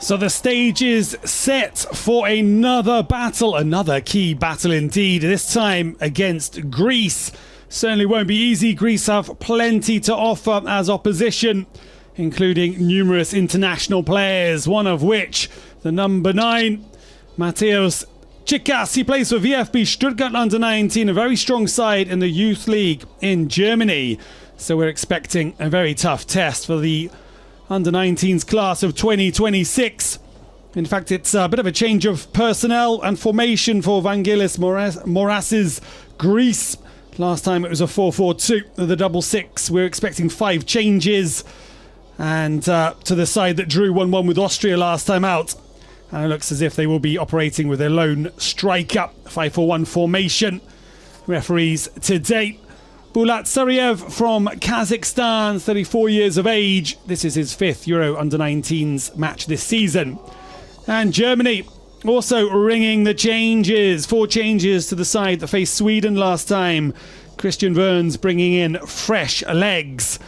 So the stage is set for another battle, another key battle indeed, this time against Greece. Certainly won't be easy. Greece have plenty to offer as opposition, including numerous international players, one of which, the number 9, Mateusz Cikas. He plays for VfB Stuttgart Under-19, a very strong side in the youth league in Germany. So we're expecting a very tough test for the Under-19s class of 2026. In fact, it's a bit of a change of personnel and formation for Vangelis Moras's Greece. Last time it was a 4-4-2 with a double six. We're expecting 5 changes. And to the side that drew 1-1 with Austria last time out. And it looks as if they will be operating with their lone striker. 5-4-1 formation. Referees to date: Bulat Sariev from Kazakhstan, 34 years of age. This is his 5th Euro Under-19s match this season. And Germany also ringing the changes. 4 changes to the side that faced Sweden last time. Christian Wörns bringing in fresh legs.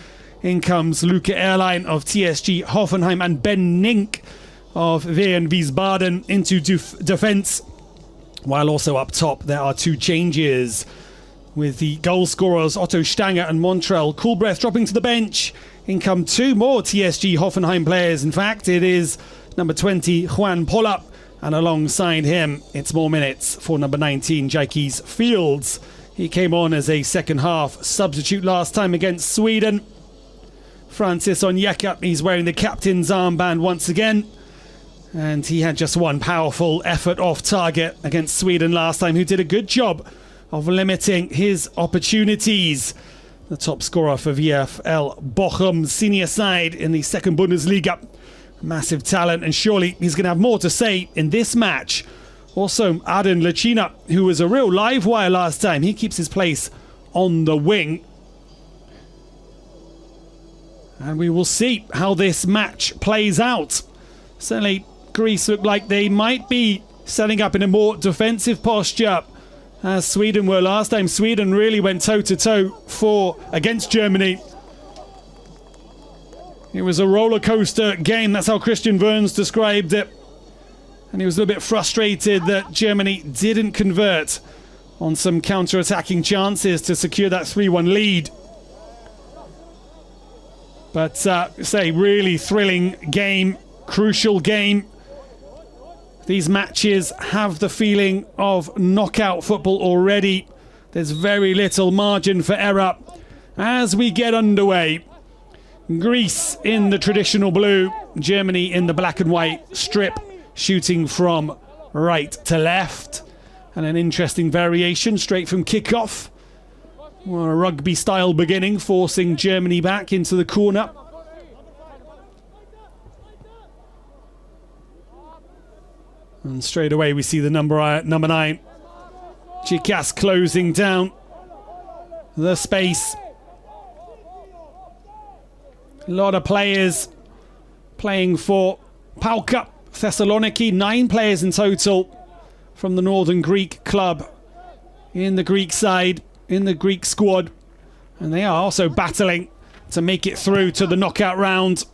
In comes Luke Erlein of TSG Hoffenheim and Ben Nink of Wien Wiesbaden into defence. While also up top there are 2 changes, with the goal scorers Otto Stanger and Montrell Coolbreath dropping to the bench. In come 2 more TSG Hoffenheim players. In fact, it is number 20 Juan Polap, and alongside him it's more minutes for number 19 Jaikis Fields. He came on as a second half substitute last time against Sweden. Francis Onyeka, he's wearing the captain's armband once again. And he had just one powerful effort off target against Sweden last time, who did a good job of limiting his opportunities. The top scorer for VfL Bochum senior side in the second Bundesliga. Massive talent, and surely he's going to have more to say in this match. Also, Aden Lacina, who was a real live wire last time. He keeps his place on the wing. And we will see how this match plays out. Certainly, Greece look like they might be setting up in a more defensive posture, as Sweden were last time. Sweden really went toe-to-toe against Germany. It was a roller coaster game. That's how Christian Wörns described it. And he was a little bit frustrated that Germany didn't convert on some counter-attacking chances to secure that 3-1 lead. But say, really thrilling game, crucial game. These matches have the feeling of knockout football already. There's very little margin for error as we get underway. Greece in the traditional blue, Germany in the black and white strip, shooting from right to left. And an interesting variation straight from kickoff. Well, a rugby style beginning, forcing Germany back into the corner. And straight away we see the number 9, Cikas, closing down the space. A lot of players playing for PAOK Thessaloniki. 9 players in total from the Northern Greek club in the Greek side, in the Greek squad. And they are also battling to make it through to the knockout round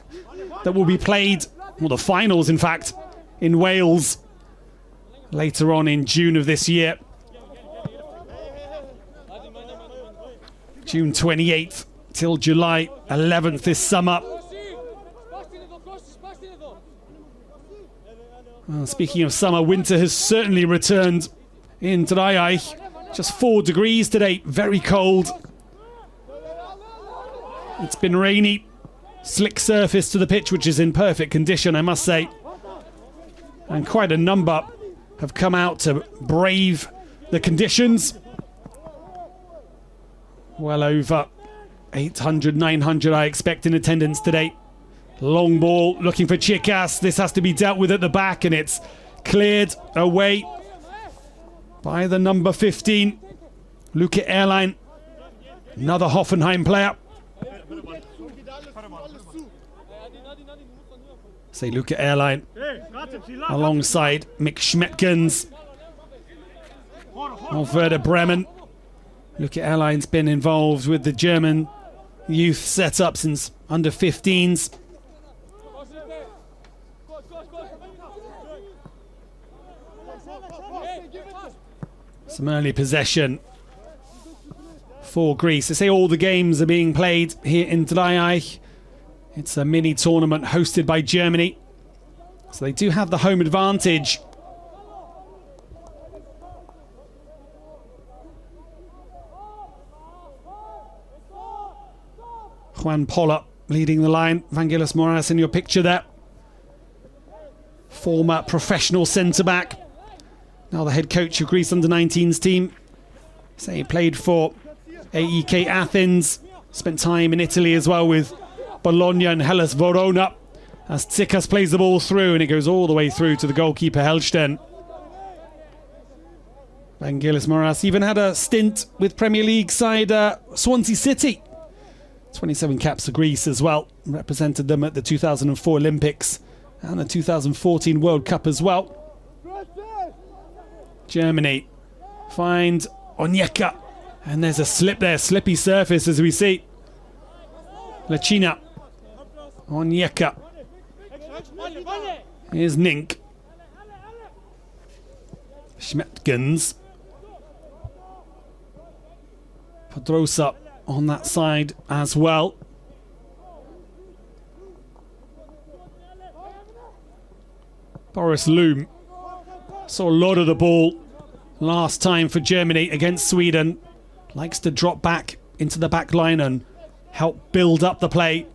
that will be played, well, the finals in fact, in Wales later on in June of this year. June 28th till July 11th this summer. Well, speaking of summer, winter has certainly returned in Dreieich. Just 4 degrees today, very cold. It's been rainy, slick surface to the pitch, which is in perfect condition, I must say. And quite a number have come out to brave the conditions. Well over 800, 900 I expect in attendance today. Long ball looking for Cikas. This has to be dealt with at the back, and it's cleared away by the number 15, Luke Erlein, another Hoffenheim player. Say Luke Erlein alongside Mick Schmetkens of Werder Bremen. Luke Erlein's been involved with the German youth setup since under 15s. Some early possession for Greece. They say all the games are being played here in Dreieich. It's a mini tournament hosted by Germany, so they do have the home advantage. Juan Polla leading the line. Vangelis Moras in your picture there. Former professional centre-back. Now the head coach of Greece Under-19s team. So he played for AEK Athens. Spent time in Italy as well with Bologna and Hellas Verona. As Tsikas plays the ball through, and it goes all the way through to the goalkeeper Hellsten. Vangelis Moras even had a stint with Premier League side Swansea City. 27 caps for Greece as well. Represented them at the 2004 Olympics and the 2014 World Cup as well. Germany find Onyeka. And there's a slip there, slippy surface as we see. Lacina. Onyeka. Here's Nink. Schmetgens. Pedrosa on that side as well. Boris Loom saw a lot of the ball last time for Germany against Sweden. Likes to drop back into the back line and help build up the play.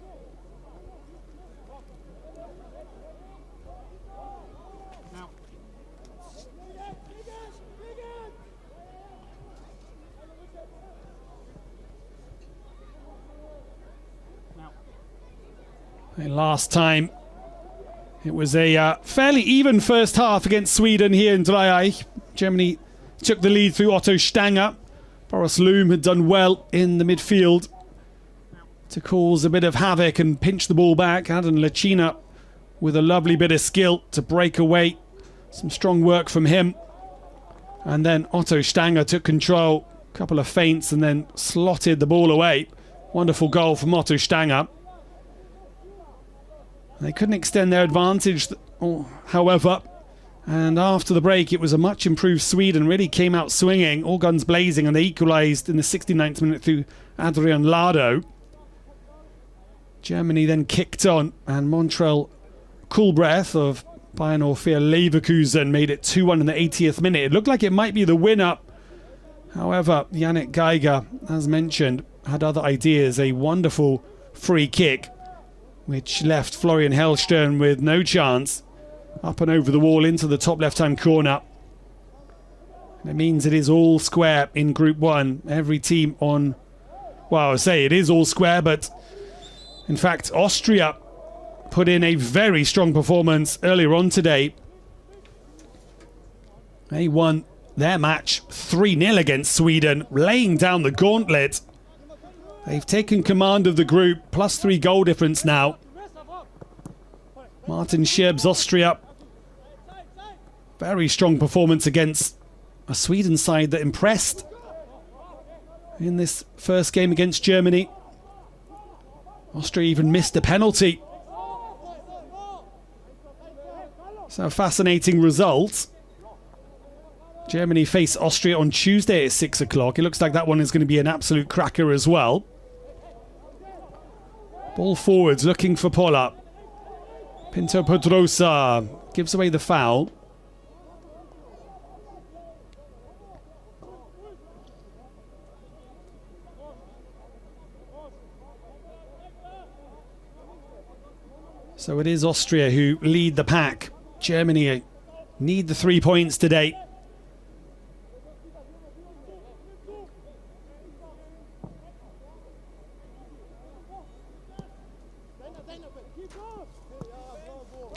Last time it was a fairly even first half against Sweden here in Dreieich. Germany took the lead through Otto Stanger. Boris Loom had done well in the midfield to cause a bit of havoc and pinch the ball back. Adam Lacina with a lovely bit of skill to break away. Some strong work from him. And then Otto Stanger took control. A couple of feints and then slotted the ball away. Wonderful goal from Otto Stanger. They couldn't extend their advantage, however, and after the break it was a much improved Sweden, really came out swinging, all guns blazing, and they equalised in the 69th minute through Adrian Lado. Germany then kicked on, and Montreal Kulbreath of Bayern 04 Leverkusen made it 2-1 in the 80th minute. It looked like it might be the winner. However, Yannick Geiger, as mentioned, had other ideas. A wonderful free kick, which left Florian Hellstern with no chance. Up and over the wall into the top left-hand corner. And it means it is all square in Group 1. Every team on... Well, I say it is all square, but... In fact, Austria put in a very strong performance earlier on today. They won their match 3-0 against Sweden, laying down the gauntlet. They've taken command of the group, plus 3 goal difference now. Martin Scherb's Austria. Very strong performance against a Sweden side that impressed in this first game against Germany. Austria even missed a penalty. So a fascinating result. Germany face Austria on Tuesday at 6 o'clock. It looks like that one is going to be an absolute cracker as well. Ball forwards, looking for Polla. Pinto Pedrosa gives away the foul. So it is Austria who lead the pack. Germany need the 3 points today.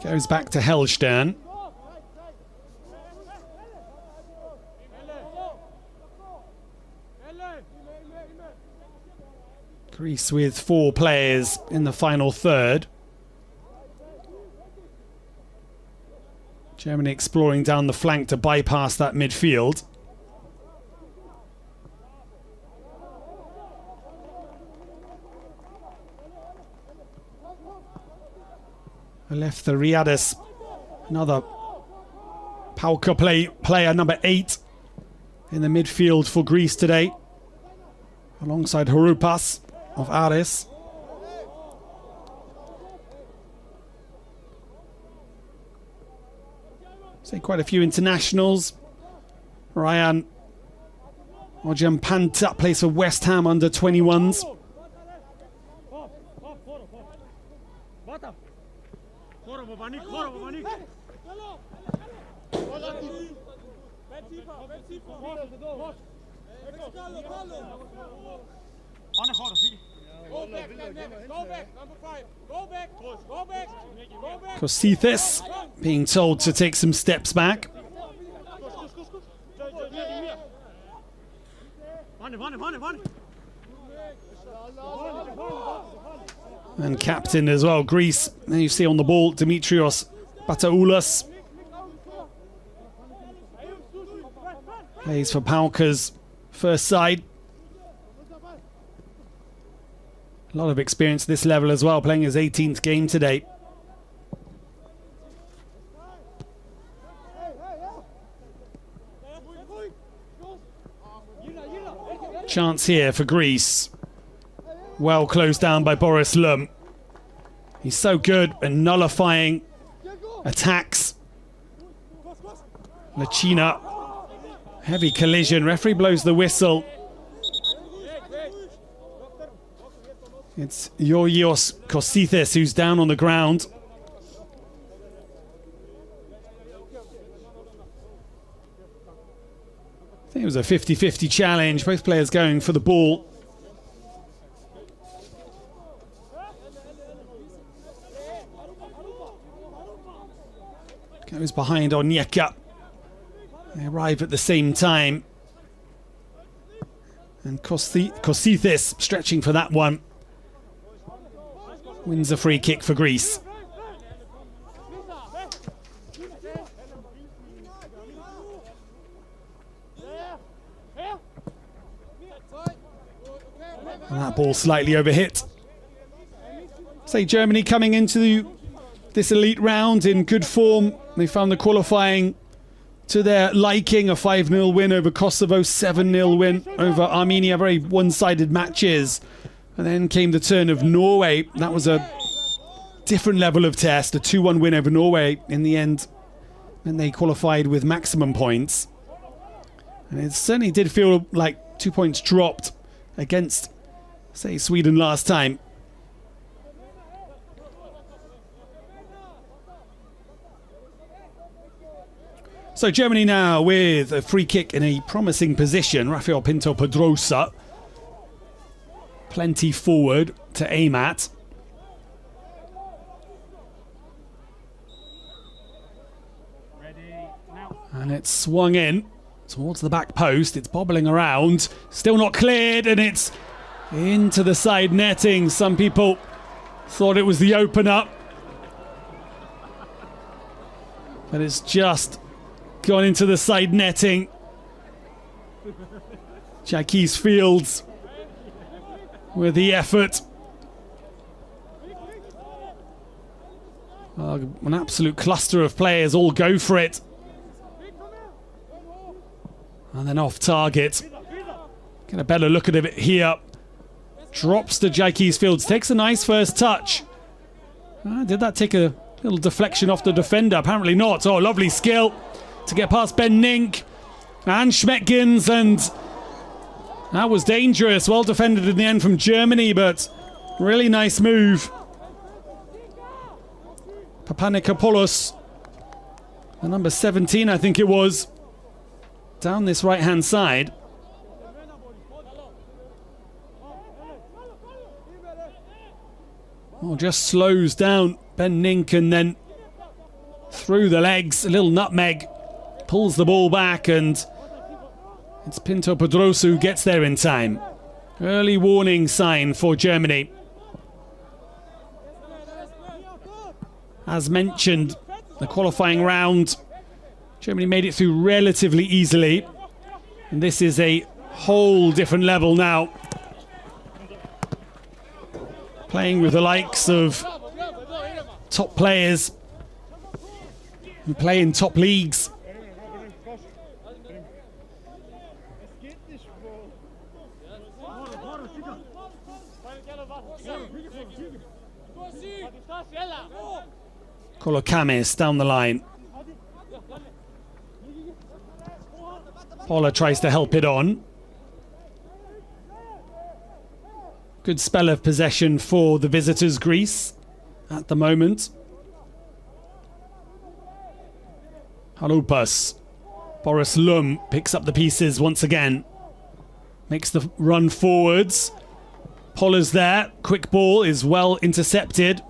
Goes back to Hellstern. Greece with 4 players in the final third. Germany exploring down the flank to bypass that midfield. Left the Riades Another Pauka player, number 8 in the midfield for Greece today, alongside Harupas of Aris. So quite a few internationals. Ryan Ojampanta plays for West Ham under 21s. Kosithis being told to take some steps back. And captain as well, Greece. There you see on the ball, Dimitrios Bataoulas. Plays for Pauka's first side. A lot of experience at this level as well, playing his 18th game today. Chance here for Greece. Well closed down by Boris Lum. He's so good at nullifying attacks. Lachina. Heavy collision. Referee blows the whistle. It's Georgios Kosithis who's down on the ground. I think it was a 50-50 challenge. Both players going for the ball. Goes behind Onyeka. They arrive at the same time. And Kosithis stretching for that one. Wins a free kick for Greece. And that ball slightly overhit. Say Germany coming into this elite round in good form. They found the qualifying to their liking. A 5-0 win over Kosovo, 7-0 win over Armenia. Very one-sided matches. And then came the turn of Norway. That was a different level of test. A 2-1 win over Norway in the end. And they qualified with maximum points. And it certainly did feel like 2 points dropped against, say, Sweden last time. So Germany now with a free kick in a promising position. Rafael Pinto Pedrosa. Plenty forward to aim at. And it's swung in towards the back post. It's bobbling around. Still not cleared, and it's into the side netting. Some people thought it was the opener. But it's just gone into the side netting. Jacques Fields with the effort. An absolute cluster of players all go for it. And then off target. Get a better look at it here. Drops to Jacques Fields. Takes a nice first touch. Did that take a little deflection off the defender? Apparently not. Oh, lovely skill to get past Ben Nink and Schmeckgens, and that was dangerous. Well defended in the end from Germany, but really nice move. Papanikopoulos, the number 17, I think it was, down this right-hand side. Oh, just slows down Ben Nink and then through the legs, a little nutmeg, pulls the ball back, and it's Pinto Pedrosa who gets there in time. Early warning sign for Germany. As mentioned, the qualifying round, Germany made it through relatively easily. And this is a whole different level now. Playing with the likes of top players who play in top leagues. Kolokames down the line. Pola tries to help it on. Good spell of possession for the visitors, Greece, at the moment. Haloupas. Boris Lum picks up the pieces once again. Makes the run forwards. Pola's there. Quick ball is well intercepted.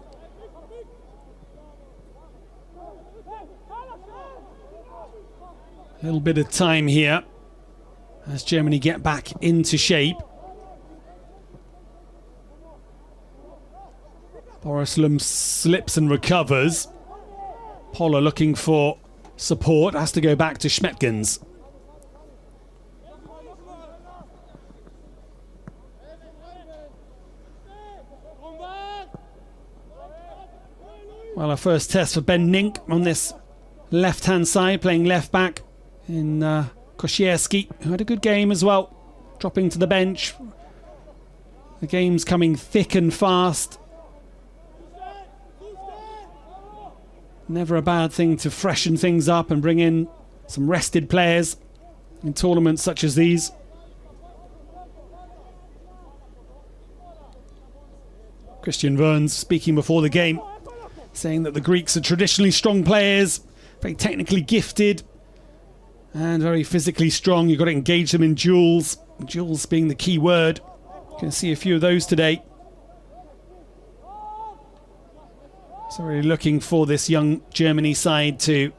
A little bit of time here as Germany get back into shape. Boris Lum slips and recovers. Pola looking for support, has to go back to Schmetkens. Well, our first test for Ben Nink on this left-hand side, playing left back in Kosierski, who had a good game as well, dropping to the bench. The game's coming thick and fast. Never a bad thing to freshen things up and bring in some rested players in tournaments such as these. Christian Verns speaking before the game, saying that the Greeks are traditionally strong players, very technically gifted and very physically strong. You've got to engage them in duels, duels being the key word. You can see a few of those today. So really looking for this young Germany side to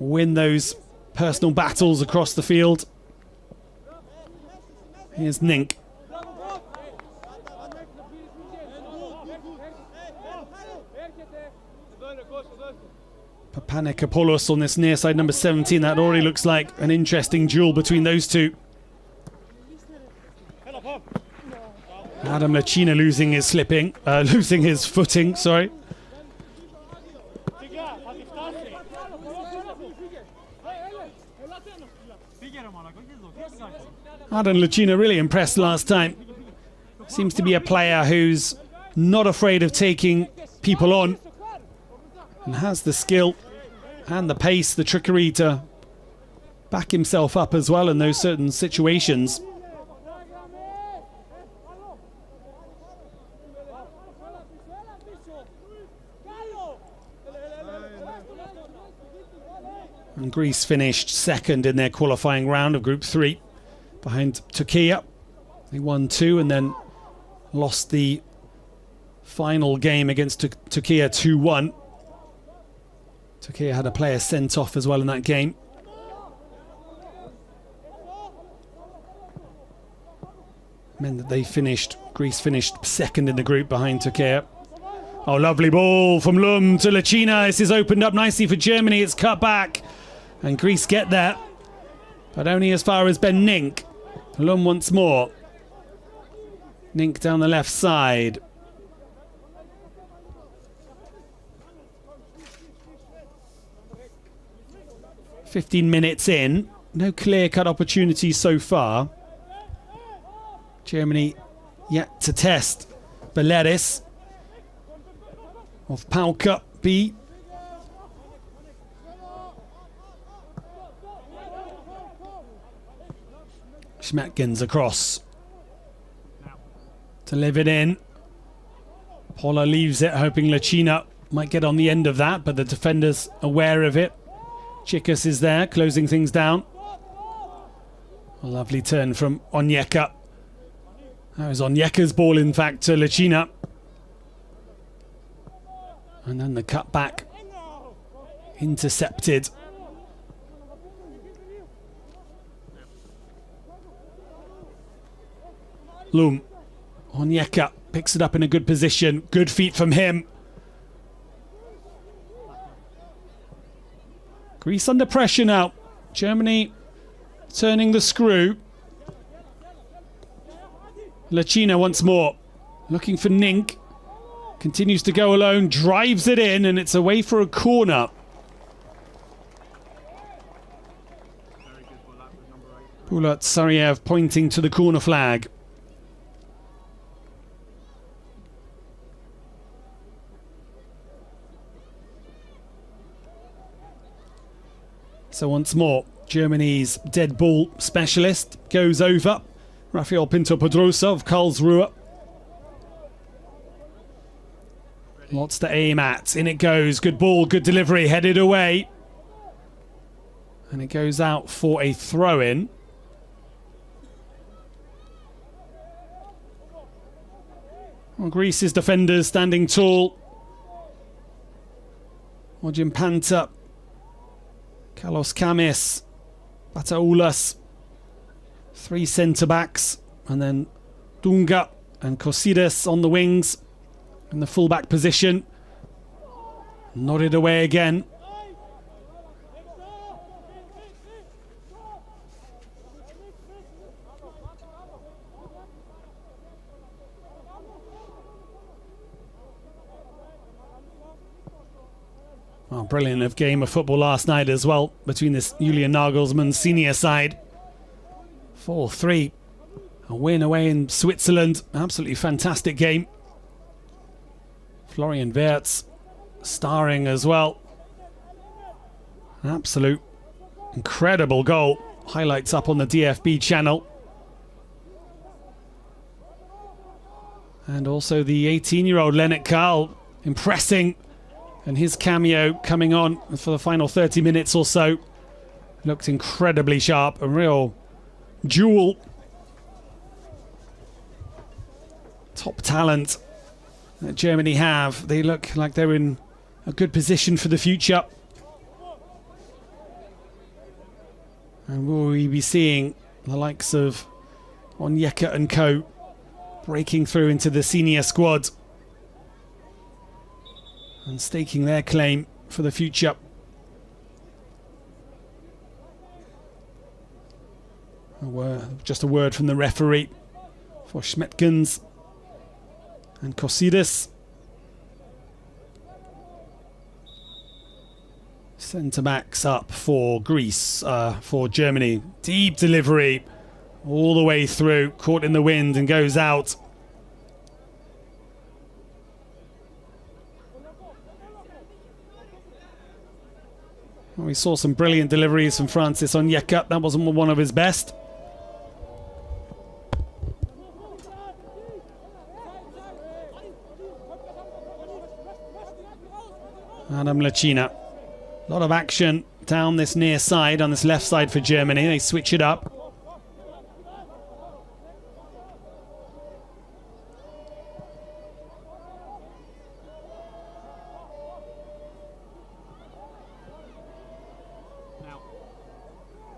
win those personal battles across the field. Here's Nink. Papanikopoulos on this near side, number 17. That already looks like an interesting duel between those two. Adam Lacina losing his footing, sorry. Adam Lacina really impressed last time. Seems to be a player who's not afraid of taking people on and has the skill and the pace, the trickery to back himself up as well in those certain situations. And Greece finished second in their qualifying round of Group 3 behind Turkey. They won 2 and then lost the final game against Turkey 2-1. Turkey had a player sent off as well in that game. Meant that Greece finished second in the group behind Turkey. Oh, lovely ball from Lum to Lacina. This is opened up nicely for Germany. It's cut back. And Greece get there. But only as far as Ben Nink. Lum once more. Nink down the left side. "15 minutes in. No clear-cut opportunities so far. Germany yet to test Beleris of Pauka B. Schmetkens across to live it in. Pola leaves it, hoping Lacina might get on the end of that, but the defender's aware of it. Chikas is there, closing things down. A lovely turn from Onyeka. That was Onyeka's ball, in fact, to Lacina. And then the cut back. Intercepted. Lum. Onyeka picks it up in a good position. Good feet from him. Greece under pressure now. Germany turning the screw. Lacina once more. Looking for Nink. Continues to go alone. Drives it in and it's away for a corner. Bulat Sariev pointing to the corner flag. So once more, Germany's dead ball specialist goes over. Rafael Pinto-Pedrosa of Karlsruhe. Lots to aim at. In it goes. Good ball, good delivery, headed away. And it goes out for a throw-in. Well, Greece's defenders standing tall. Ojim Panta, Carlos Kamis, Bataulas. Three centre-backs. And then Dunga and Kosides on the wings. In the full-back position. Nodded away again. Oh, brilliant of game of football last night as well between this Julian Nagelsmann senior side. 4-3. A win away in Switzerland. Absolutely fantastic game. Florian Wirtz starring as well. Absolute incredible goal. Highlights up on the DFB channel. And also the 18-year-old Lennart Karl impressing. And his cameo coming on for the final 30 minutes or so. Looked incredibly sharp. A real jewel. Top talent that Germany have. They look like they're in a good position for the future. And will we be seeing the likes of Onyeka and co breaking through into the senior squad and staking their claim for the future? Just a word from the referee for Schmetkens and Kosides. Centre-backs up for Greece, for Germany. Deep delivery all the way through, caught in the wind and goes out. We saw some brilliant deliveries from Francis Onyeka. That wasn't one of his best. Adam Lacina. A lot of action down this near side, on this left side for Germany. They switch it up.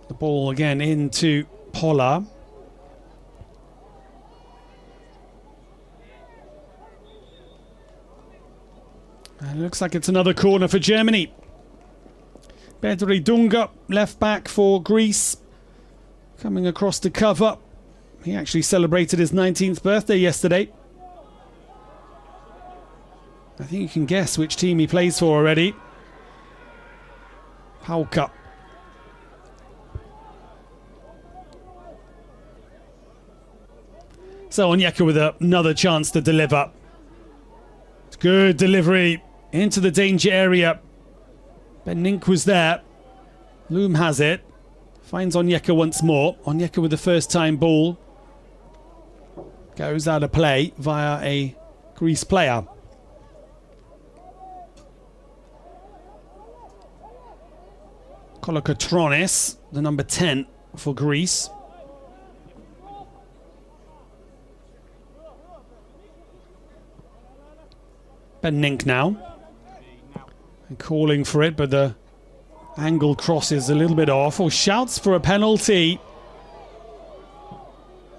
The ball again into Pola. And it looks like it's another corner for Germany. Bedri Dunga, left back for Greece, coming across to cover. He actually celebrated his 19th birthday yesterday. I think you can guess which team he plays for already. Hauka. So Onyeka with another chance to deliver. Good delivery into the danger area. Ben Nink was there. Loom has it. Finds Onyeka once more. Onyeka with the first time ball. Goes out of play via a Greece player. Kolokotronis, the number 10 for Greece. Ben Nink now. And calling for it, but the angle cross is a little bit off. Or shouts for a penalty.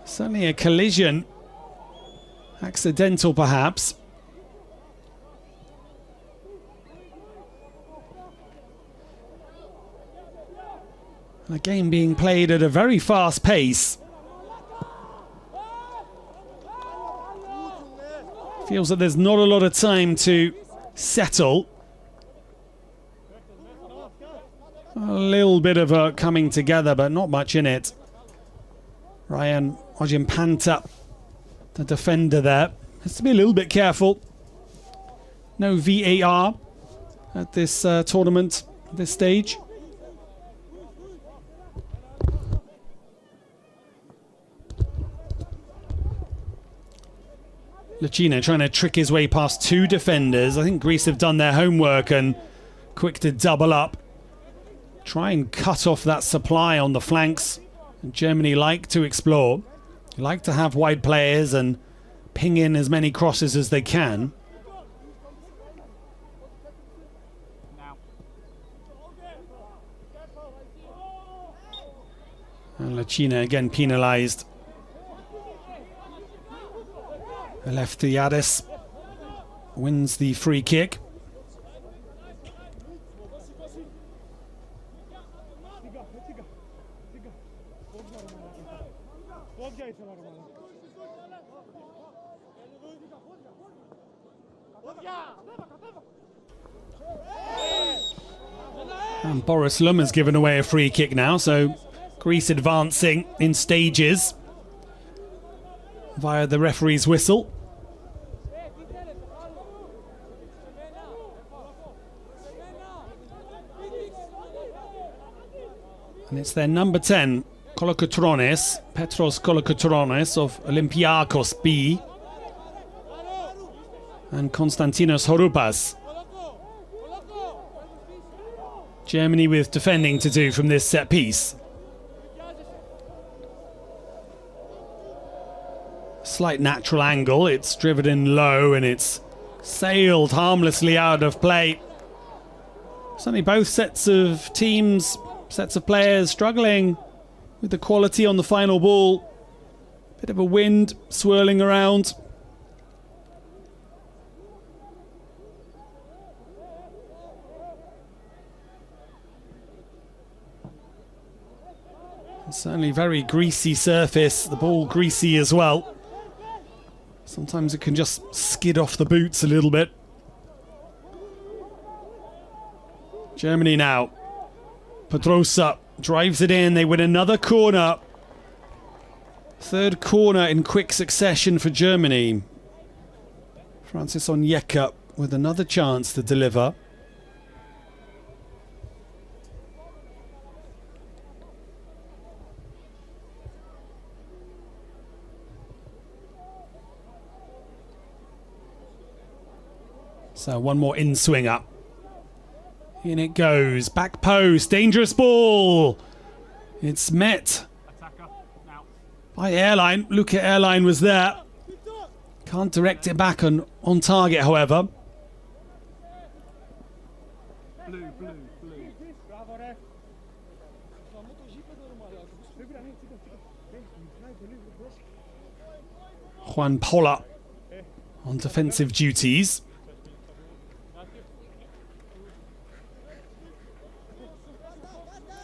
Certainly a collision. Accidental, perhaps. A game being played at a very fast pace. Feels that there's not a lot of time to settle. A little bit of a coming together, but not much in it. Ryan Ojimpanta, the defender there, has to be a little bit careful. No VAR at this tournament, at this stage. Lacina trying to trick his way past two defenders. I think Greece have done their homework and quick to double up. Try and cut off that supply on the flanks. And Germany like to explore. They like to have wide players and ping in as many crosses as they can. And Lacina again penalised. Eleftheriadis wins the free kick. And Boris Lum has given away a free kick now, so Greece advancing in stages via the referee's whistle. And it's their number 10, Kolokotronis, Petros Kolokotronis of Olympiakos B, and Konstantinos Horupas. Germany with defending to do from this set piece. Slight natural angle, it's driven in low and it's sailed harmlessly out of play. Certainly both sets of teams, sets of players struggling with the quality on the final ball. Bit of a wind swirling around. Certainly very greasy surface, the ball greasy as well. Sometimes it can just skid off the boots a little bit. Germany now. Pedrosa drives it in, they win another corner. Third corner in quick succession for Germany. Francis Onyeka with another chance to deliver. So one more in-swinger. In it goes. Back post. Dangerous ball. It's met by Airline. Look at Airline was there. Can't direct it back on target, however. Juan Pola on defensive duties.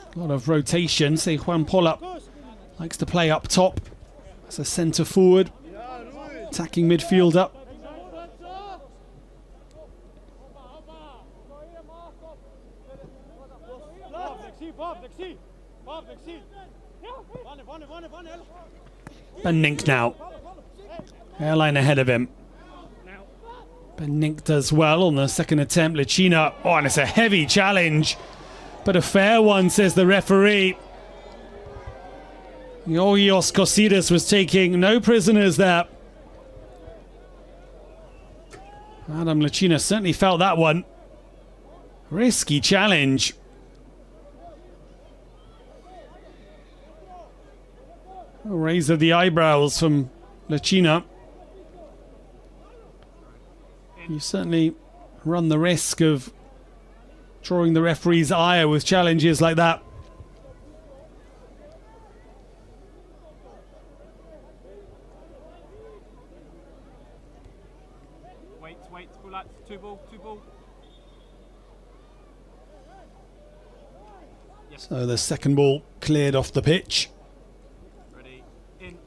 A lot of rotation. Say Juan Pola likes to play up top as a centre forward, attacking midfielder. Ben Nink now. Airline ahead of him. Ben Nink does well on the second attempt. Lacina. Oh, and it's a heavy challenge. But a fair one, says the referee. Georgios Kosidas was taking no prisoners there. Adam Lacina certainly felt that one. Risky challenge. A raise of the eyebrows from Lacina. You certainly run the risk of drawing the referee's ire with challenges like that. Wait, pull out, two ball. Yes. So the second ball cleared off the pitch. Ready, in.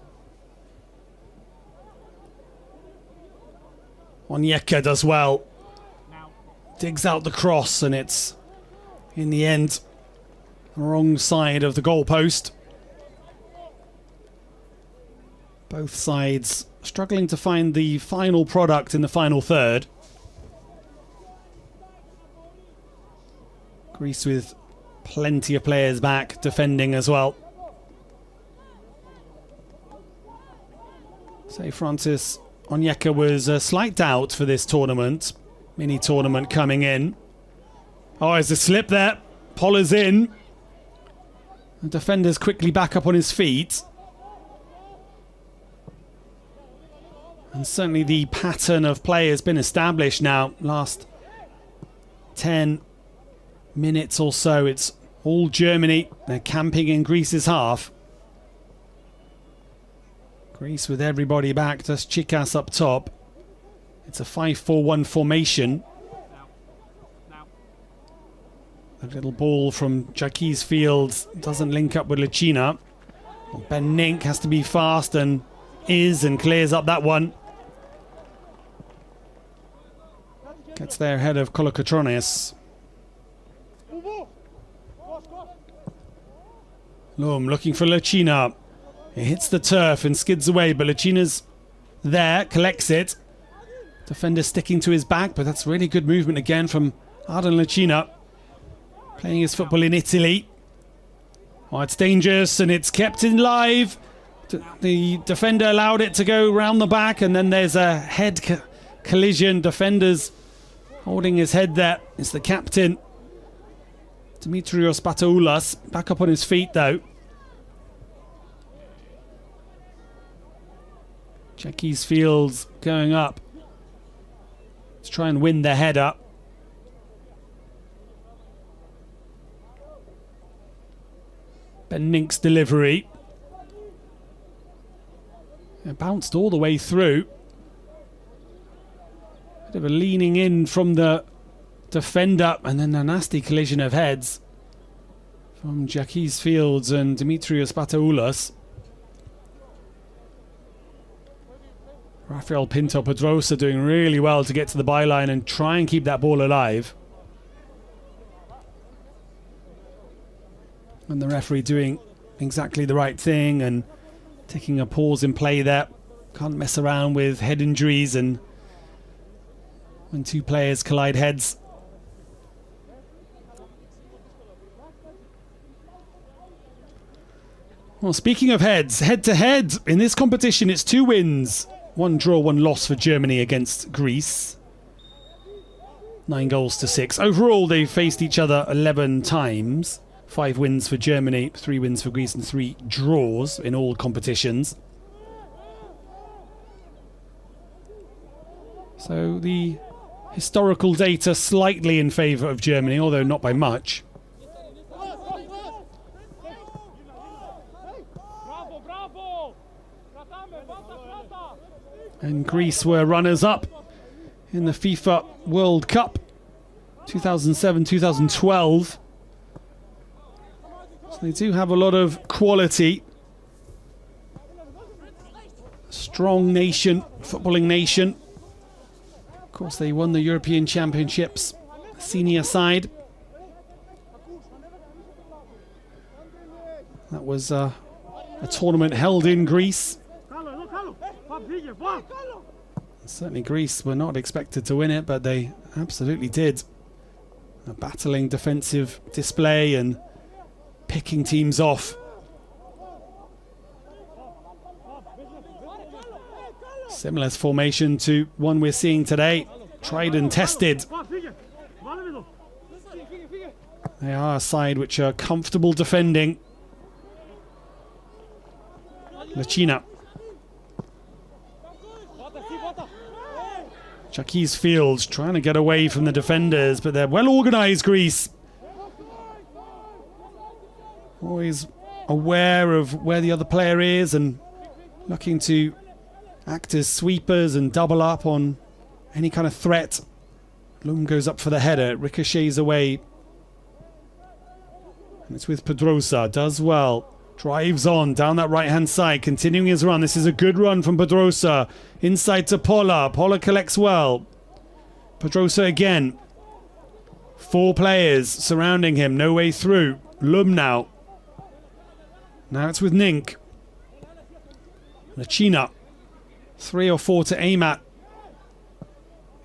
Onyeka does well. Now. Digs out the cross and it's, in the end, the wrong side of the goalpost. Both sides struggling to find the final product in the final third. Greece with plenty of players back, defending as well. Say Francis Onyeka was a slight doubt for this tournament. Mini tournament coming in. Oh, there's a slip there. Poller's in. The defender's quickly back up on his feet. And certainly the pattern of play has been established now. Last 10 minutes or so, it's all Germany. They're camping in Greece's half. Greece with everybody back, just Chikas up top. It's a 5-4-1 formation. A little ball from Jackie's Fields doesn't link up with Lacina. Ben Nink has to be fast and clears up that one. Gets there ahead of Kolokotronis. Lum looking for Lacina. It hits the turf and skids away, but Lacina's there, collects it. Defender sticking to his back, but that's really good movement again from Arden Lacina. Playing his football in Italy. Oh, it's dangerous and it's kept in live. The defender allowed it to go round the back, and then there's a head collision. Defender's holding his head there. It's the captain, Dimitrios Patoulas, back up on his feet though. Jackie's Fields going up. Let's try and win the head up. Ben Nink's delivery. It bounced all the way through. Bit of a leaning in from the defender, and then a nasty collision of heads from Jackie's Fields and Dimitrios Patoulas. Rafael Pinto Pedrosa doing really well to get to the byline and try and keep that ball alive. And the referee doing exactly the right thing and taking a pause in play there. Can't mess around with head injuries and when two players collide heads. Well, speaking of heads, head-to-head in this competition, it's 2 wins. 1 draw, 1 loss for Germany against Greece. 9 goals to 6. Overall, they've faced each other 11 times. 5 wins for Germany, 3 wins for Greece, and 3 draws in all competitions. So the historical data slightly in favour of Germany, although not by much. And Greece were runners-up in the FIFA World Cup 2007-2012. So they do have a lot of quality. Strong nation, footballing nation. Of course, they won the European Championships senior side. That was a tournament held in Greece. Certainly Greece were not expected to win it, but they absolutely did. A battling defensive display and picking teams off. Similar formation to one we're seeing today. Tried and tested. They are a side which are comfortable defending. Lacina. Jackie's Fields trying to get away from the defenders, but they're well organised, Greece. Always aware of where the other player is and looking to act as sweepers and double up on any kind of threat. Lum goes up for the header, ricochets away. And it's with Pedrosa, does well. Drives on down that right-hand side, continuing his run. This is a good run from Pedrosa. Inside to Poller. Poller collects well. Pedrosa again. 4 players surrounding him. No way through. Lum now. Now it's with Nink. Lachina, 3 or 4 to aim at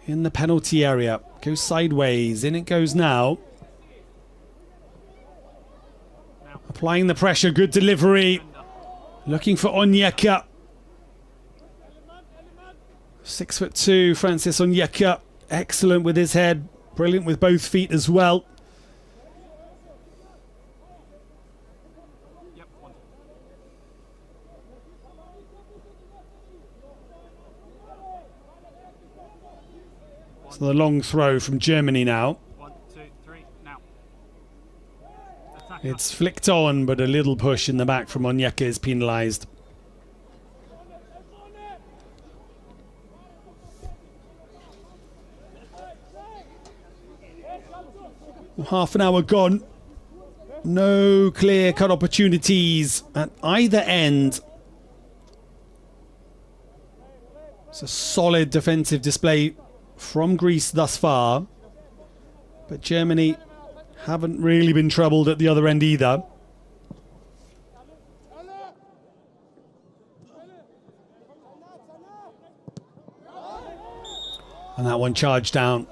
in the penalty area. Goes sideways. In it goes now. Applying the pressure. Good delivery. Looking for Onyeka. 6'2", Francis Onyeka. Excellent with his head. Brilliant with both feet as well. So the long throw from Germany now. 1, 2, 3, now. It's flicked on, but a little push in the back from Onyeka is penalised. Half an hour gone. No clear-cut opportunities at either end. It's a solid defensive display from Greece thus far. But Germany haven't really been troubled at the other end either. And that one charged down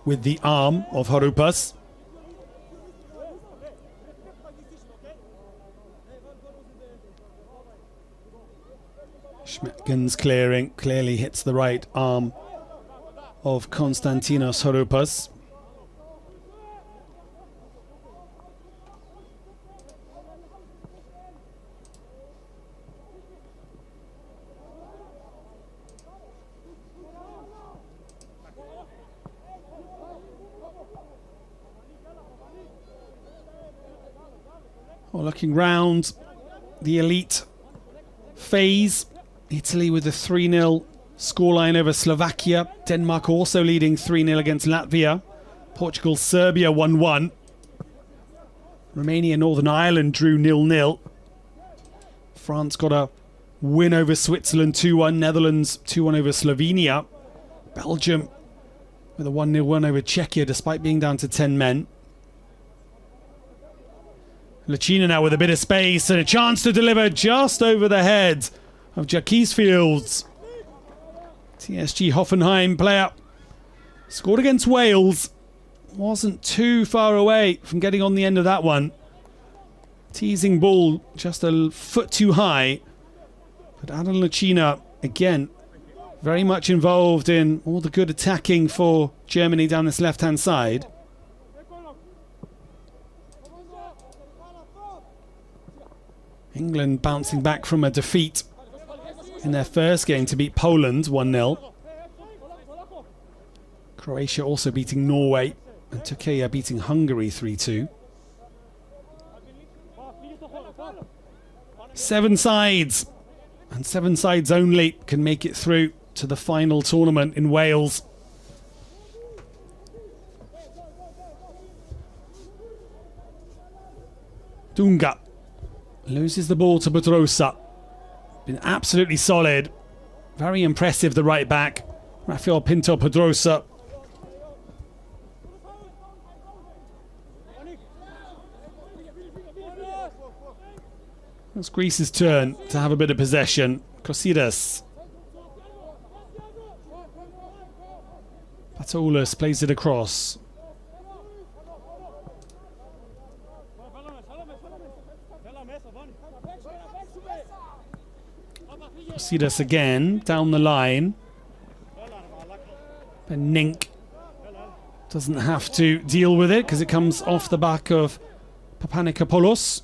with the arm of Harupas. Schmetgen's clearing clearly hits the right arm of Konstantinos Harupas. Well, looking round the elite phase, Italy with a 3-0 scoreline over Slovakia. Denmark also leading 3-0 against Latvia. Portugal, Serbia 1-1. Romania, Northern Ireland drew 0-0. France got a win over Switzerland 2-1. Netherlands 2-1 over Slovenia. Belgium with a 1-0 win over Czechia despite being down to 10 men. Lachina now with a bit of space and a chance to deliver just over the head of Jacques Fields. TSG Hoffenheim player scored against Wales. Wasn't too far away from getting on the end of that one. Teasing ball just a foot too high. But Adam Lachina, again, very much involved in all the good attacking for Germany down this left-hand side. England bouncing back from a defeat in their first game to beat Poland 1-0. Croatia also beating Norway, and Turkey beating Hungary 3-2. 7 sides, and 7 sides only can make it through to the final tournament in Wales. Dunga loses the ball to Pedrosa. Been absolutely solid. Very impressive, the right back. Rafael Pinto Pedrosa. It's Greece's turn to have a bit of possession. Kosidas. Patoulas plays it across. Kosidas again, down the line. And Nink doesn't have to deal with it because it comes off the back of Papanikopoulos.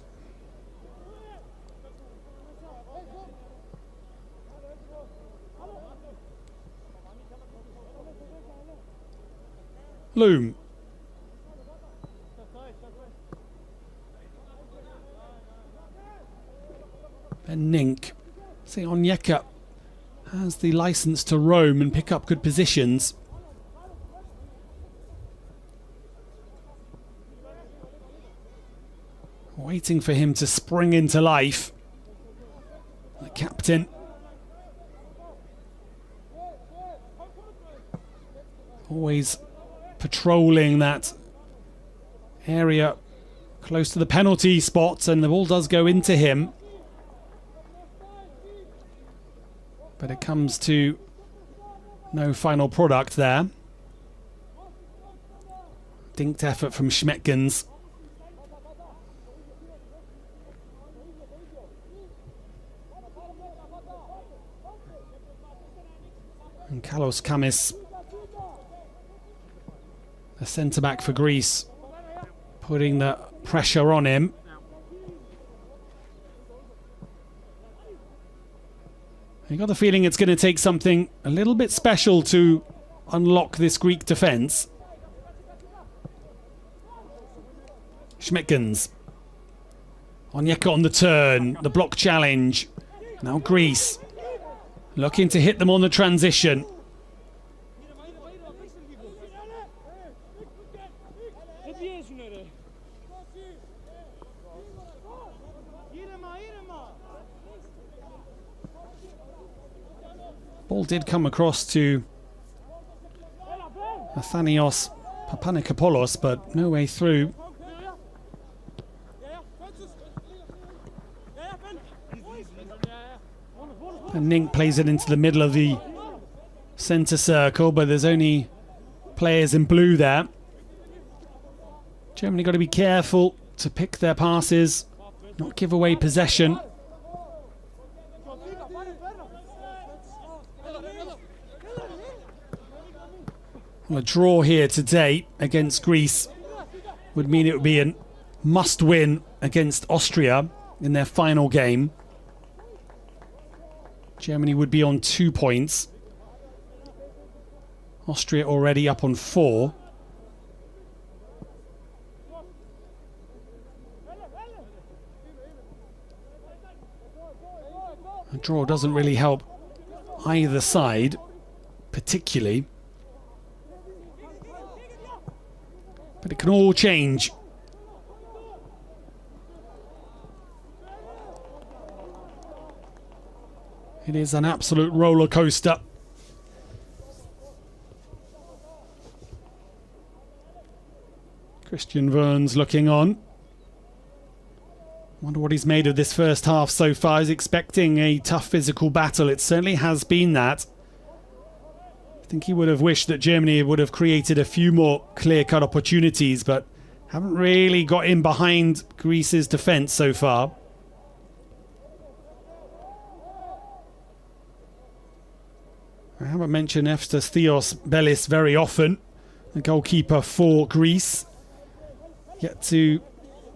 Loom. And Nink. See, Onyeka has the license to roam and pick up good positions. Waiting for him to spring into life. The captain. Always patrolling that area close to the penalty spot, and the ball does go into him. but it comes to no final product there. Dinked effort from Schmeckgens. And Kalos Kamis, the centre-back for Greece, putting the pressure on him. I got the feeling it's going to take something a little bit special to unlock this Greek defence. Schmeckgens. Onyeka on the turn, the block challenge. Now Greece looking to hit them on the transition. Ball did come across to Athanios Papanikopoulos, but no way through. And Nink plays it into the middle of the centre circle, but there's only players in blue there. Germany got to be careful to pick their passes, not give away possession. Well, a draw here today against Greece would mean it would be a must-win against Austria in their final game. Germany would be on 2 points. Austria already up on 4. A draw doesn't really help either side, particularly. But it can all change. It is an absolute roller coaster. Christian Verns looking on. Wonder what he's made of this first half so far. He's expecting a tough physical battle. It certainly has been that. I think he would have wished that Germany would have created a few more clear-cut opportunities, but haven't really got in behind Greece's defence so far. I haven't mentioned Efstas Theos Bellis very often, the goalkeeper for Greece. Yet to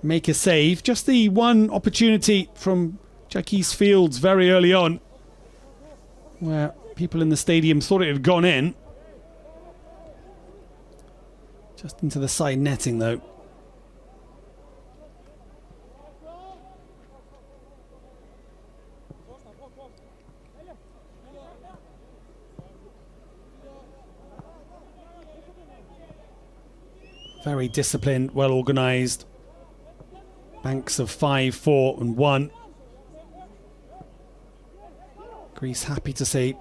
make a save. Just the one opportunity from Jacques Fields very early on, where people in the stadium thought it had gone in. Just into the side netting though. Very disciplined, well organised. Banks of 5, 4 and 1. Greece happy to say,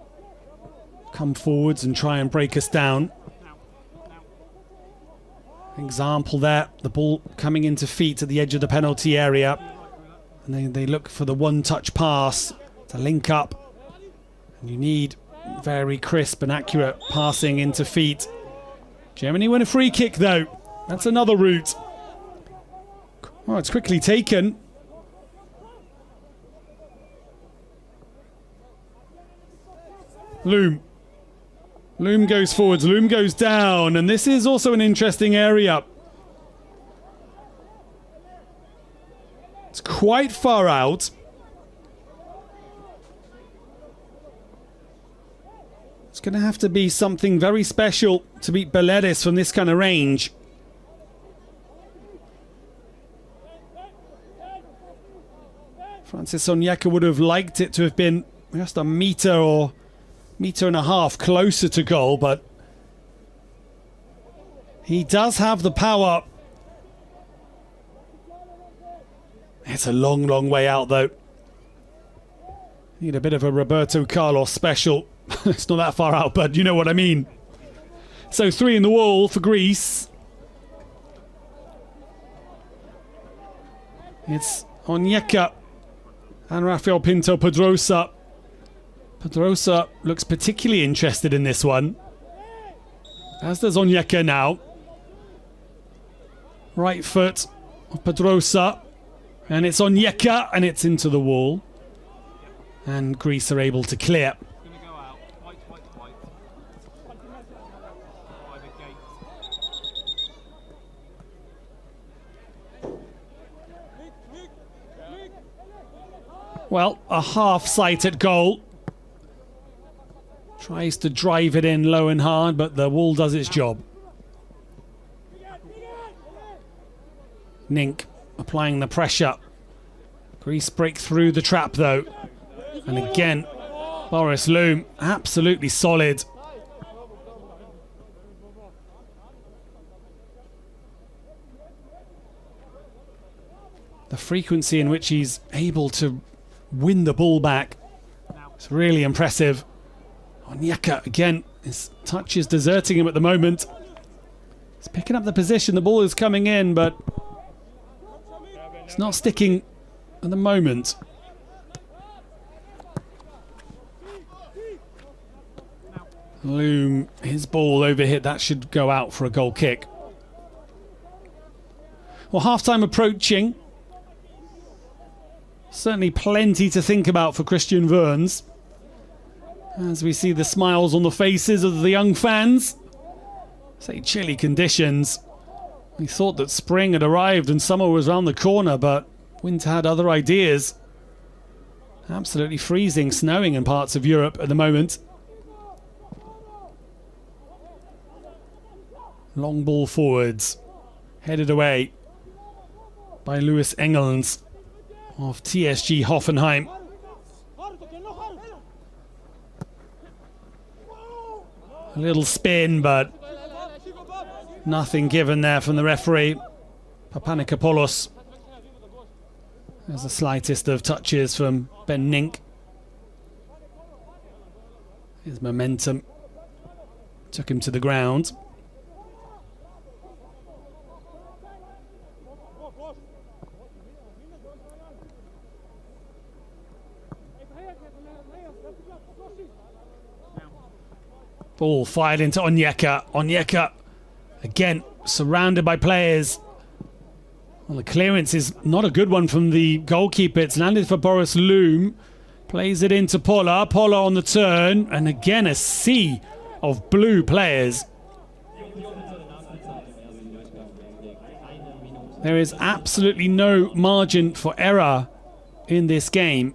come forwards and try and break us down. Example there, the ball coming into feet at the edge of the penalty area. And they look for the one-touch pass to link up. And you need very crisp and accurate passing into feet. Germany win a free kick though. That's another route. Oh, it's quickly taken. Loom. Loom goes forwards, Loom goes down, and this is also an interesting area. It's quite far out. It's going to have to be something very special to beat Beleris from this kind of range. Francis Onyeka would have liked it to have been just a metre or metre and a half closer to goal, but he does have the power. It's a long, long way out though. Need a bit of a Roberto Carlos special. It's not that far out, but you know what I mean. So 3 in the wall for Greece. It's Onyeka and Rafael Pinto Pedrosa Pedrosa looks particularly interested in this one, as does Onyeka now. Right foot of Pedrosa, and it's Onyeka, and it's into the wall. And Greece are able to clear. It's going to go out. White. By the gate. Well, a half sight at goal. Tries to drive it in low and hard, but the wall does its job. Nink applying the pressure. Greece break through the trap though. And again, Boris Loom absolutely solid. The frequency in which he's able to win the ball back is really impressive. Onyeka again, his touch is deserting him at the moment. He's picking up the position, the ball is coming in, but it's not sticking at the moment. Loom, his ball overhit, that should go out for a goal kick. Well, half-time approaching. Certainly plenty to think about for Christian Wurns, as we see the smiles on the faces of the young fans. Say chilly conditions. We thought that spring had arrived and summer was around the corner, but winter had other ideas. Absolutely freezing, snowing in parts of Europe at the moment. Long ball forwards, headed away by Lewis Engels of TSG Hoffenheim. A little spin, but nothing given there from the referee, Papanikopoulos. There's the slightest of touches from Ben Nink. His momentum took him to the ground. Ball fired into Onyeka. Onyeka, again, surrounded by players. Well, the clearance is not a good one from the goalkeeper. It's landed for Boris Loom. Plays it into Pola. Pola on the turn. And again, a sea of blue players. There is absolutely no margin for error in this game.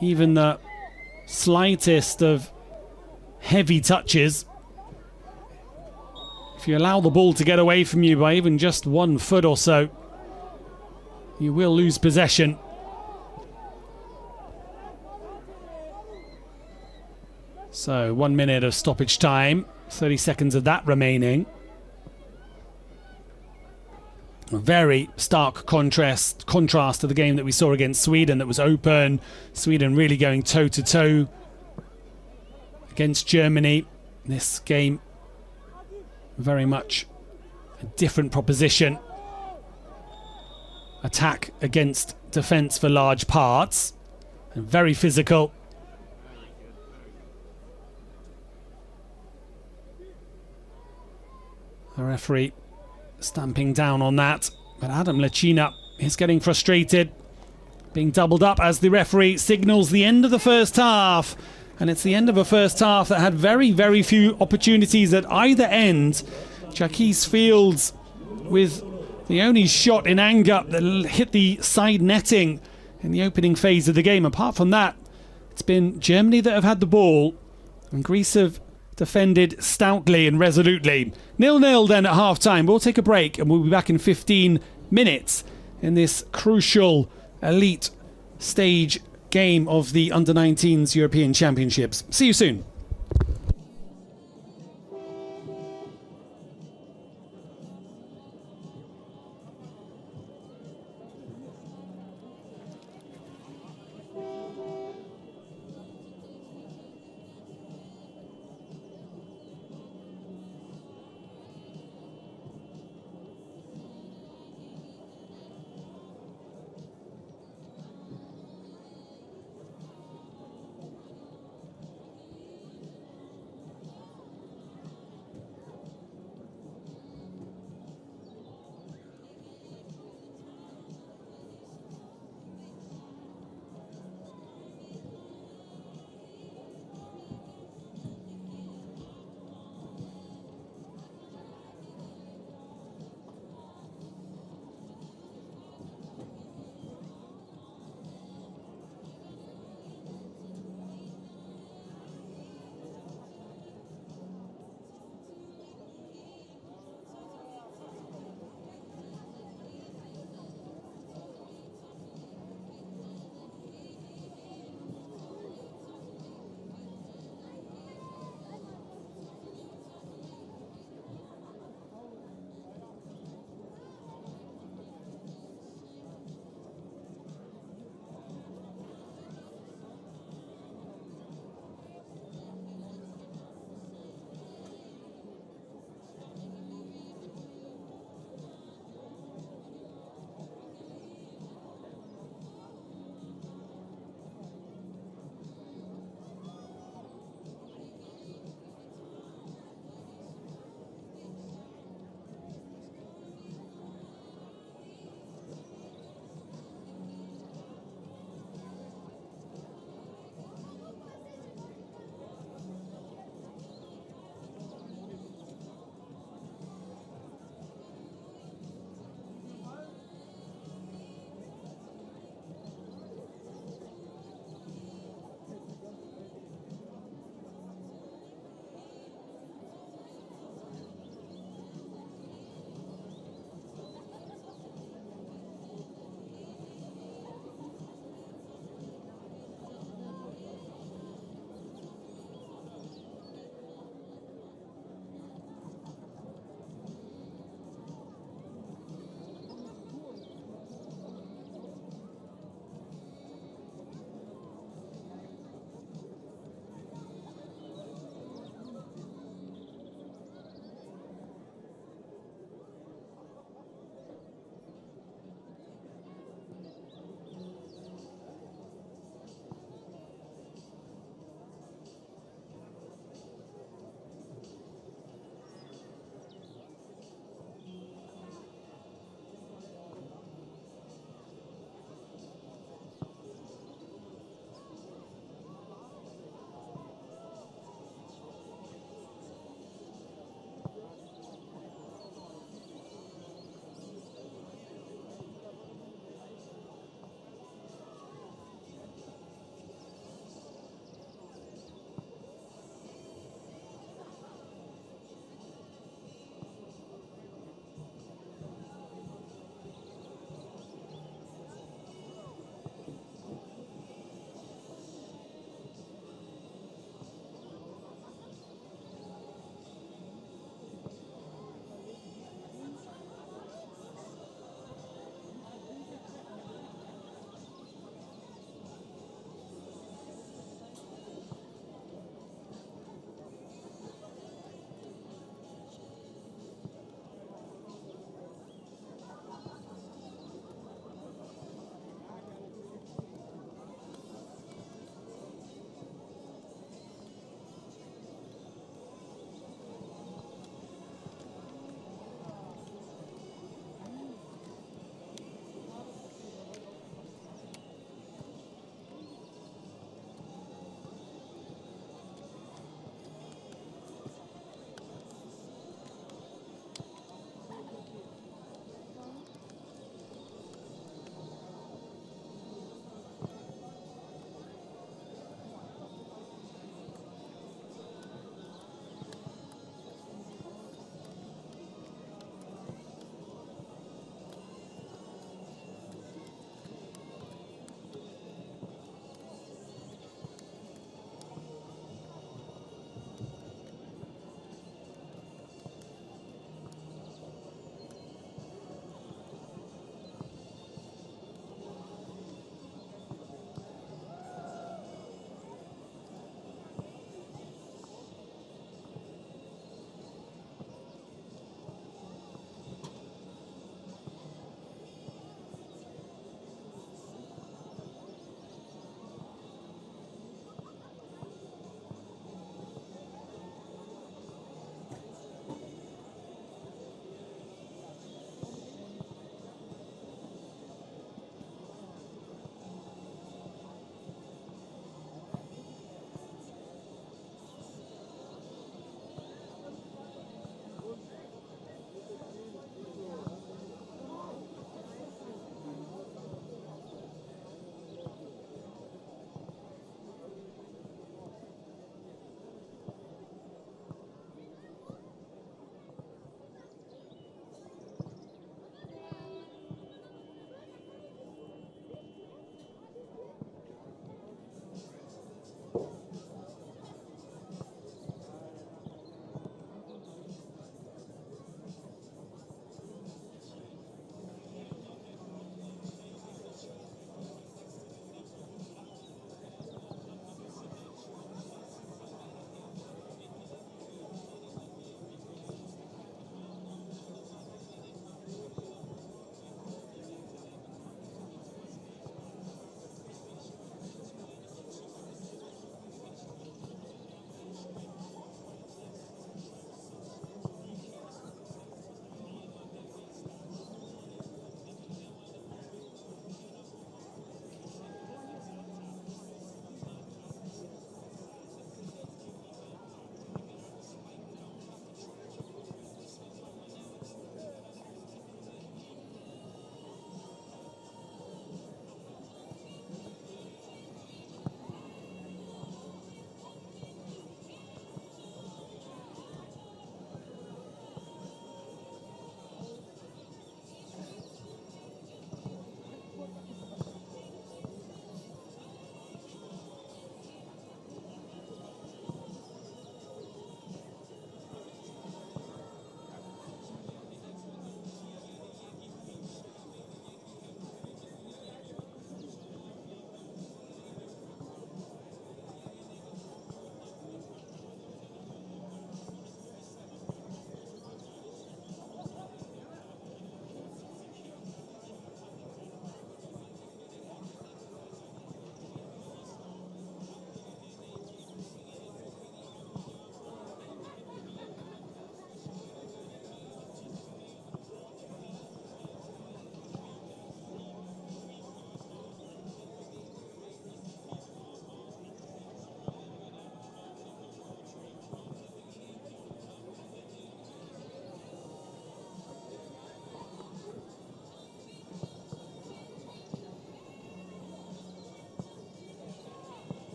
Even the slightest of heavy touches, if you allow the ball to get away from you by even just 1 foot or so, you will lose possession. So 1 minute of stoppage time, 30 seconds of that remaining. A very stark contrast to the game that we saw against Sweden that was open. Sweden really going toe-to-toe against Germany. This game, very much a different proposition. Attack against defence for large parts. And very physical. The referee stamping down on that, but Adam Lechina is getting frustrated, being doubled up as the referee signals the end of the first half. And it's the end of a first half that had very, very few opportunities at either end. Jaquez Fields with the only shot in anger that hit the side netting in the opening phase of the game. Apart from that, it's been Germany that have had the ball, and Greece have defended stoutly and resolutely. 0-0 then at half-time. We'll take a break and we'll be back in 15 minutes in this crucial elite stage game of the Under-19s European Championships. See you soon.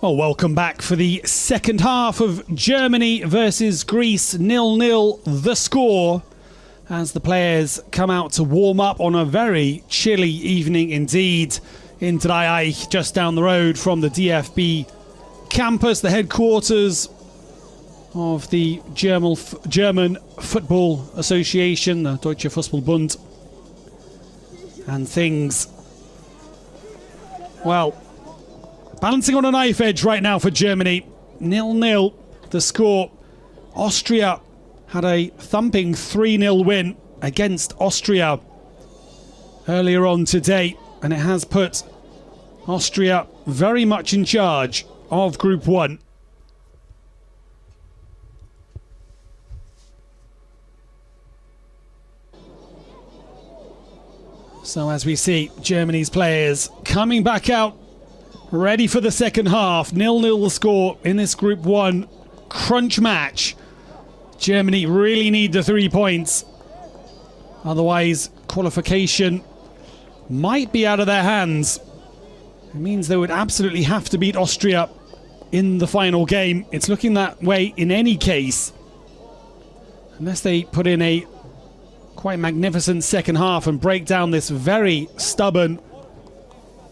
Well, welcome back for the second half of Germany versus Greece. 0-0 the score as the players come out to warm up on a very chilly evening indeed in Dreieich, just down the road from the DFB campus, the headquarters of the German Football Association, the Deutsche Fußballbund. And things, well, balancing on a knife edge right now for Germany. 0-0 the score. Austria had a thumping 3-0 win against Austria earlier on today, and it has put Austria very much in charge of Group 1. So as we see Germany's players coming back out, ready for the second half. 0-0 the score in this Group 1 crunch match. Germany really need the 3 points. Otherwise, qualification might be out of their hands. It means they would absolutely have to beat Austria in the final game. It's looking that way in any case. Unless they put in a quite magnificent second half and break down this very stubborn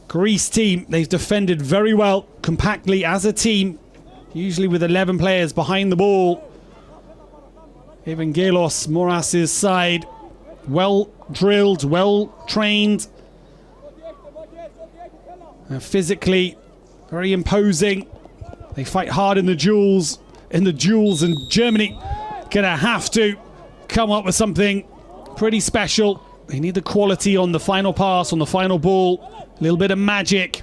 Greece team. They've defended very well, compactly as a team, usually with 11 players behind the ball. Evangelos Moras's side, well drilled, well trained, physically very imposing. They fight hard in the duels, and Germany gonna have to come up with something pretty special. They need the quality on the final pass, on the final ball, a little bit of magic.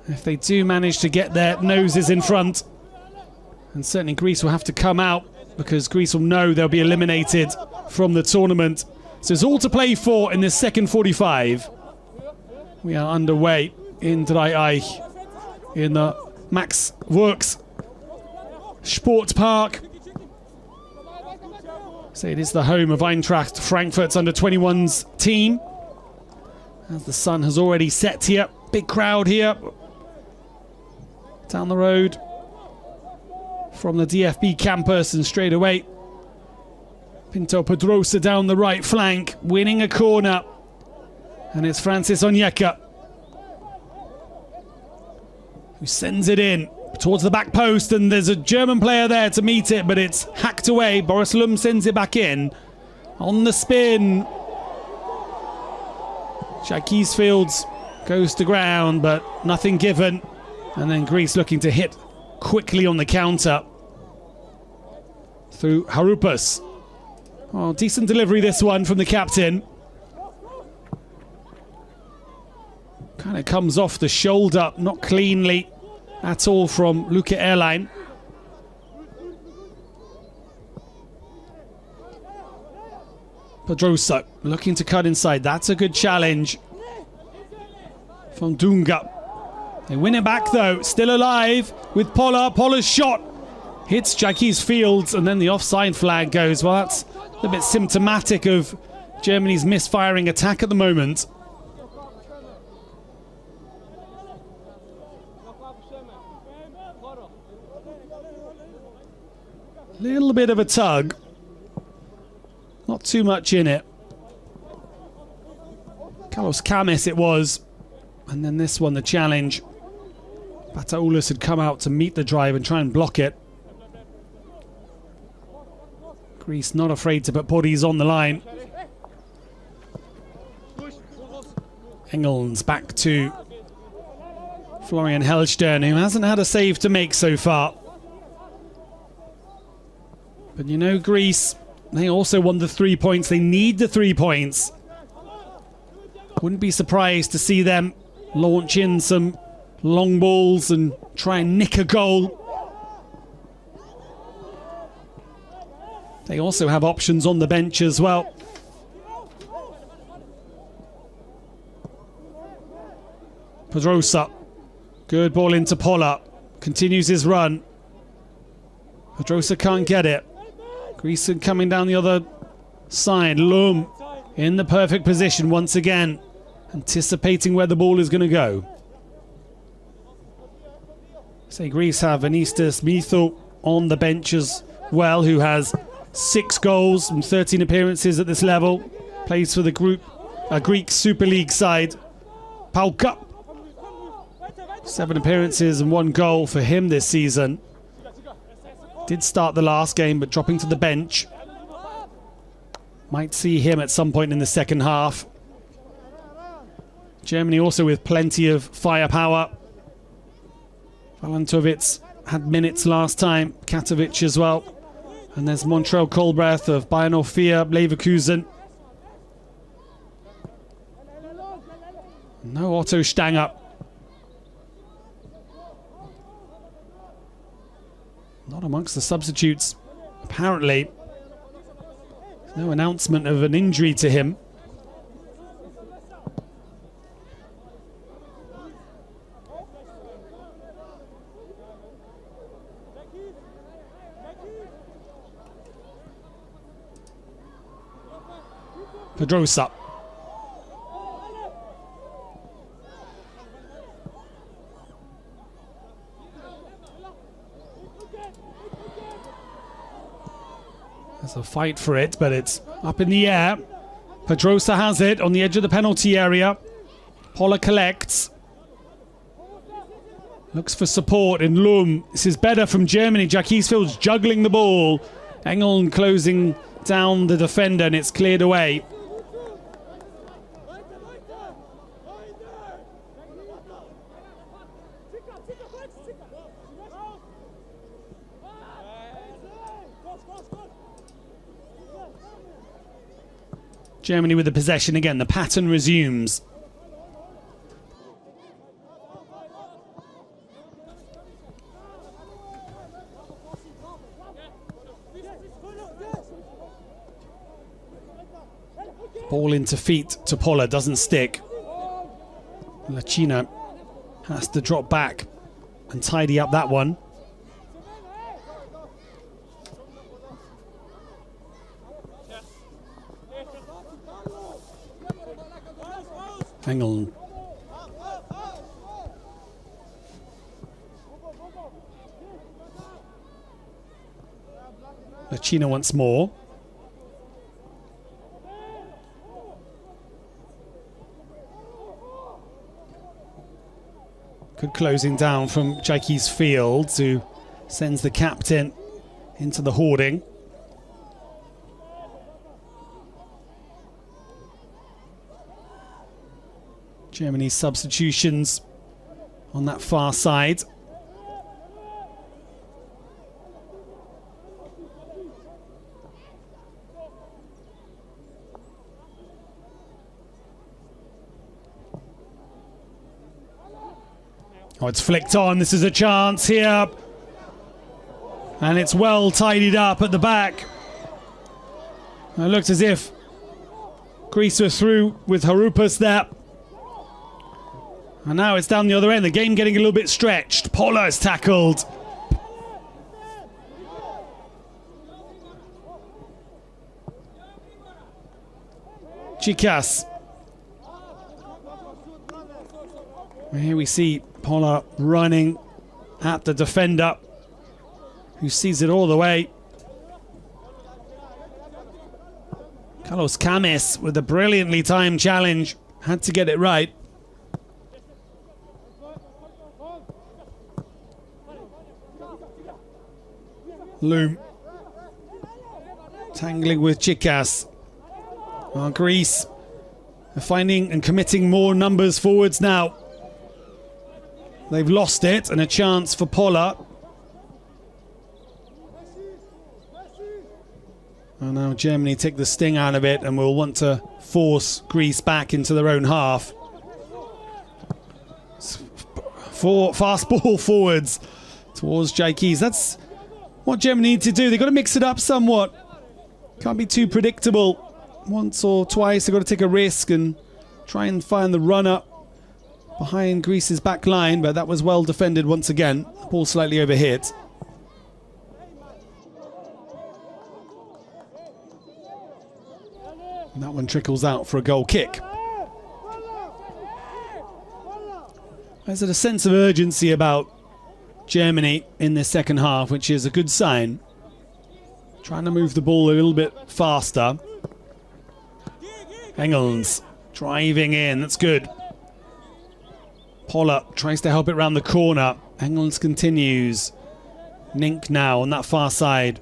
If they do manage to get their noses in front, and certainly Greece will have to come out, because Greece will know they'll be eliminated from the tournament. So it's all to play for in this second 45. We are underway in Dreieich in the Max Works Sport Park. So it is the home of Eintracht Frankfurt's under-21s team. As the sun has already set here. Big crowd here. Down the road from the DFB campus, and straight away Pinto Pedrosa down the right flank, winning a corner. And it's Francis Onyeka who sends it in towards the back post, and there's a German player there to meet it, but it's hacked away. Boris Lum sends it back in. On the spin, Shakis Fields goes to ground, but nothing given. And then Greece looking to hit quickly on the counter through Harupas. Oh, decent delivery this one from the captain. Kind of comes off the shoulder, not cleanly at all from Luke Erlein. Pedrosa looking to cut inside. That's a good challenge from Dunga. They win it back though. Still alive with Poller. Poller's shot hits Shakis Fields, and then the offside flag goes. Well, that's a bit symptomatic of Germany's misfiring attack at the moment. Little bit of a tug. Not too much in it. Carlos Camis it was. And then this one, the challenge. Bataulis had come out to meet the drive and try and block it. Greece not afraid to put bodies on the line. Engels back to Florian Hellstern, who hasn't had a save to make so far. But you know, Greece, they also won the 3 points. They need the 3 points. Wouldn't be surprised to see them launch in some long balls and try and nick a goal. They also have options on the bench as well. Pedrosa. Good ball into Poller. Continues his run. Pedrosa can't get it. Greece coming down the other side. Lum in the perfect position once again, anticipating where the ball is going to go. Say Greece have Anistas Mitho on the bench as well, who has 6 goals and 13 appearances at this level. Plays for the Greek Super League side. Pauka. 7 appearances and 1 goal for him this season. Did start the last game, but dropping to the bench. Might see him at some point in the second half. Germany also with plenty of firepower. Valentovic had minutes last time. Katovic as well. And there's Montrell Kolbreth of Bayern 04 Leverkusen. No Otto Stanger. Not amongst the substitutes, apparently. No announcement of an injury to him. Pedrosa. There's a fight for it, but it's up in the air. Pedrosa has it on the edge of the penalty area. Poller collects. Looks for support in Lum. This is better from Germany. Jack Eastfield's juggling the ball. Engel closing down the defender, and it's cleared away. Germany with the possession again. The pattern resumes. Ball into feet to Poller, doesn't stick. Lacina has to drop back and tidy up that one. Engel. Lacina once more. Good closing down from Jack Eastfield, who sends the captain into the hoarding. Germany's substitutions on that far side. Oh, it's flicked on. This is a chance here. And it's well tidied up at the back. It looked as if Greece were through with Harupas there. And now it's down the other end. The game getting a little bit stretched. Poller is tackled. Chicas. Here we see Poller running at the defender, who sees it all the way. Carlos Camis with a brilliantly timed challenge. Had to get it right. Loom. Tangling with Chicas. Greece are finding and committing more numbers forwards now. They've lost it, and a chance for Poller. And now Germany take the sting out of it and will want to force Greece back into their own half. Fast ball forwards towards Jaikis. That's what Germany need to do. They've got to mix it up somewhat. Can't be too predictable. Once or twice they've got to take a risk and try and find the runner behind Greece's back line, but that was well defended once again. Ball slightly overhit. And that one trickles out for a goal kick. There's a sense of urgency about Germany in this second half, which is a good sign. Trying to move the ball a little bit faster. Engels driving in, that's good. Poller tries to help it round the corner. Engels continues. Nink now on that far side.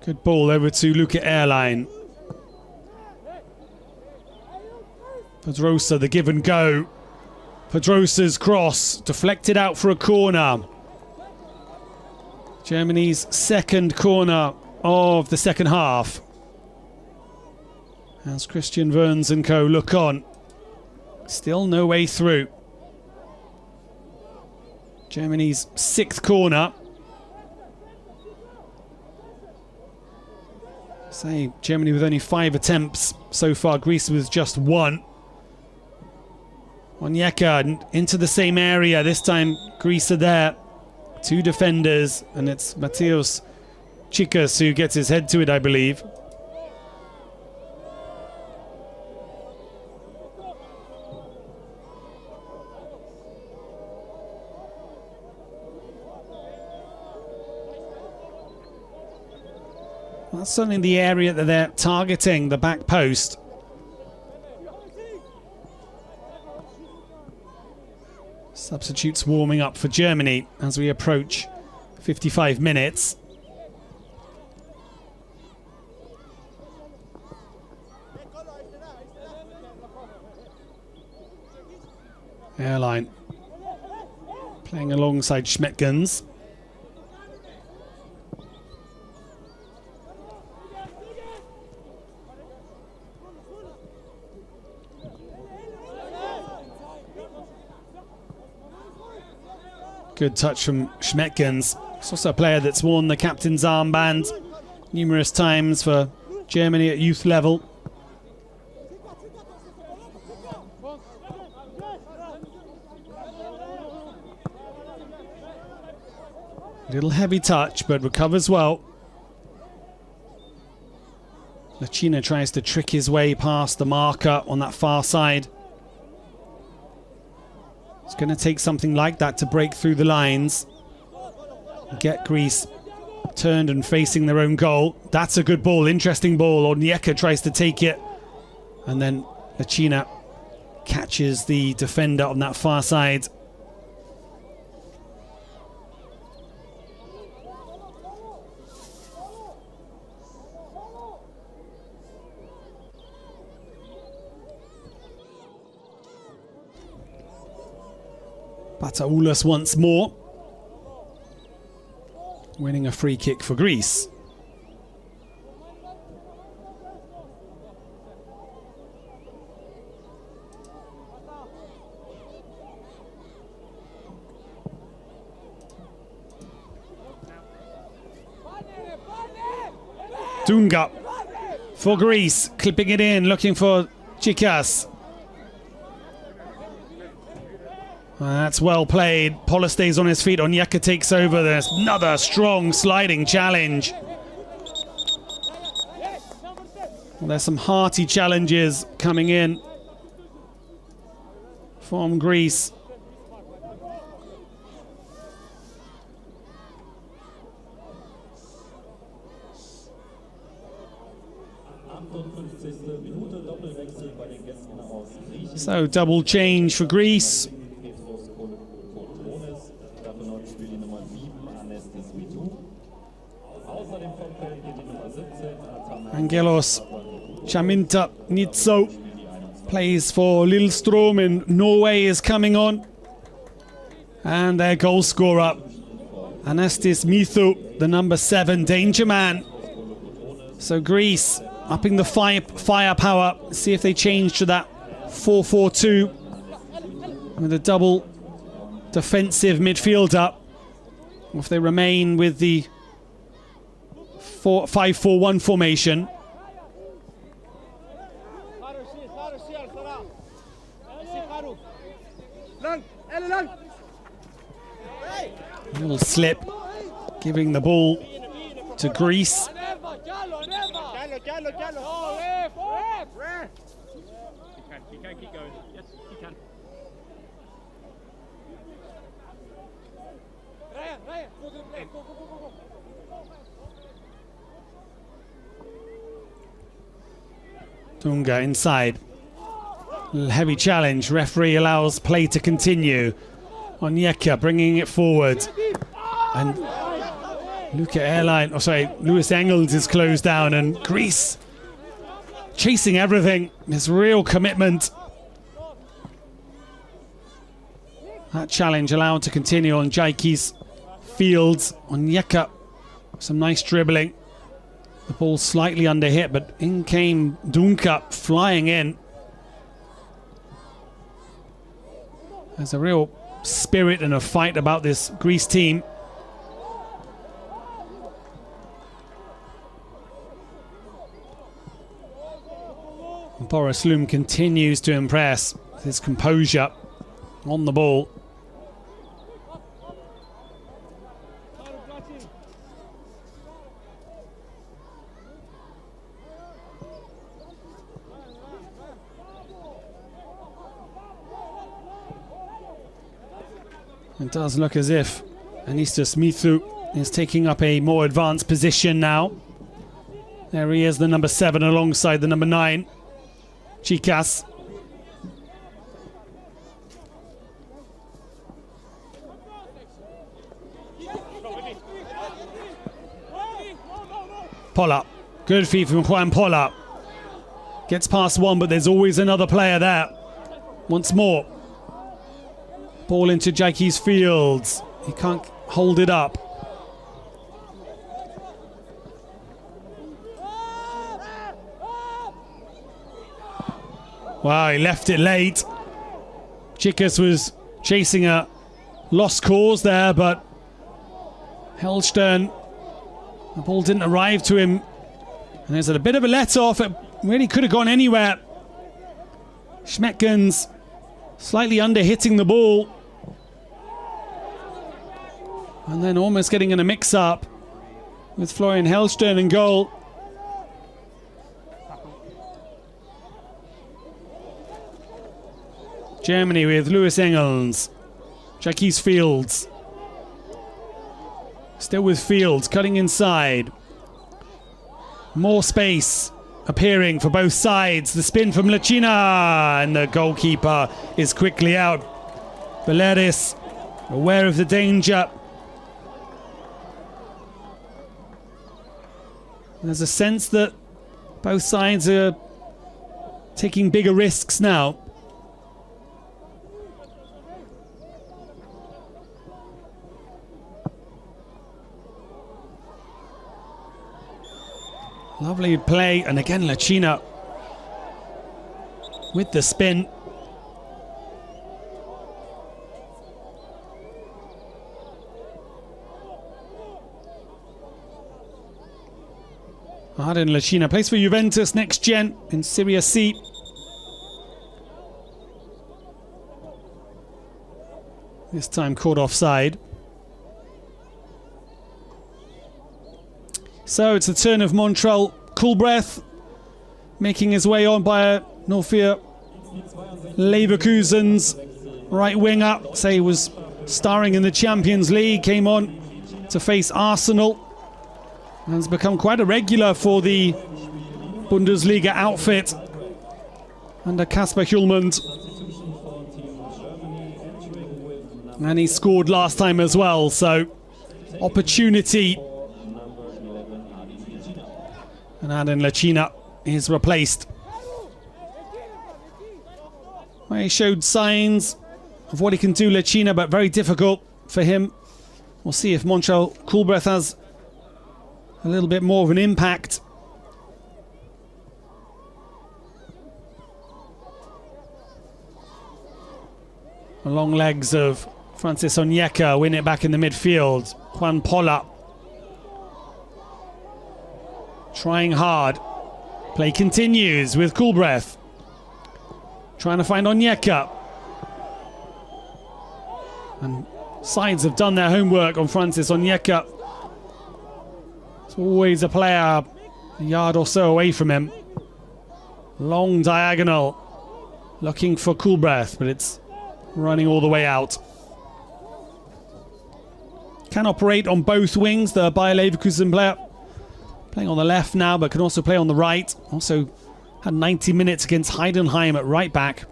Good ball over to Luca Airline. Pedrosa, the give and go. Pedrosa's cross deflected out for a corner. Germany's second corner of the second half. As Christian Verns and co look on. Still no way through. Germany's sixth corner. Say Germany with only 5 attempts so far. Greece with just 1. Onyeka into the same area. This time Greece are there. 2 defenders, and it's Mateusz Chikas who gets his head to it, I believe. That's certainly the area that they're targeting, the back post. Substitutes warming up for Germany as we approach 55 minutes. Airline playing alongside Schmetgens. Good touch from Schmetgens. It's also a player that's worn the captain's armband numerous times for Germany at youth level. Little heavy touch, but recovers well. Lacina tries to trick his way past the marker on that far side. It's going to take something like that to break through the lines. Get Greece turned and facing their own goal. That's a good ball, interesting ball. Onyeka tries to take it. And then Lacina catches the defender on that far side. Bataulas once more. Winning a free kick for Greece. Dunga for Greece, clipping it in, looking for Chikas. That's well played. Poller stays on his feet. Onyeka takes over. There's another strong sliding challenge. Well, there's some hearty challenges coming in from Greece. So double change for Greece. Angelos Chaminta Nitso plays for Lillestrøm, and Norway is coming on. And their goal scorer, Anastis Mithu, the number 7 danger man. So Greece upping the firepower. See if they change to that 4-4-2 with a double defensive midfielder, or if they remain with the 5-4-1 formation. A little slip, giving the ball to Greece. He can keep going. Yes, keep Dunga inside. Heavy challenge. Referee allows play to continue. Onyeka bringing it forward. And Lewis Engels is closed down, and Greece chasing everything. There's real commitment. That challenge allowed to continue on Jaiki's fields. Onyeka, some nice dribbling. The ball slightly under hit, but in came Dunga flying in. There's a real spirit and a fight about this Greece team. Boris Loom continues to impress with his composure on the ball. It does look as if Anistos Mithu is taking up a more advanced position now. There he is, the number 7 alongside the number 9. Chicas. Pola. Good feed from Juan Pola. Gets past one, but there's always another player there. Once more. Ball into Jaiki's fields. He can't hold it up. Wow, he left it late. Chicas was chasing a lost cause there, but Hellstern, the ball didn't arrive to him. And there's a bit of a let-off. It really could have gone anywhere. Schmeckens slightly under-hitting the ball. And then almost getting in a mix-up with Florian Hellstern in goal. Germany with Lewis Engels. Jaiki's Fields. Still with Fields, cutting inside. More space appearing for both sides. The spin from Lacina, and the goalkeeper is quickly out. Valeris, aware of the danger. There's a sense that both sides are taking bigger risks now. Lovely play, and again Lacina with the spin. Arden Lacina plays for Juventus next gen in Serie C. This time caught offside. So it's the turn of Montreal Coolbreath, making his way on by Norfia Leverkusen's right winger. Say he was starring in the Champions League, came on to face Arsenal, and has become quite a regular for the Bundesliga outfit under Kasper Hjulmand. And he scored last time as well, so opportunity. And Arden Lacina is replaced. Well, he showed signs of what he can do, Lacina, but very difficult for him. We'll see if Montreal Coolbreath has a little bit more of an impact. The long legs of Francis Onyeka win it back in the midfield. Juan Pola trying hard. Play continues with Coolbreath. Trying to find Onyeka. And sides have done their homework on Francis Onyeka. It's always a player a yard or so away from him. Long diagonal. Looking for Coolbreath, but it's running all the way out. Can operate on both wings, the Bayer Leverkusen player. Playing on the left now, but can also play on the right. Also had 90 minutes against Heidenheim at right back.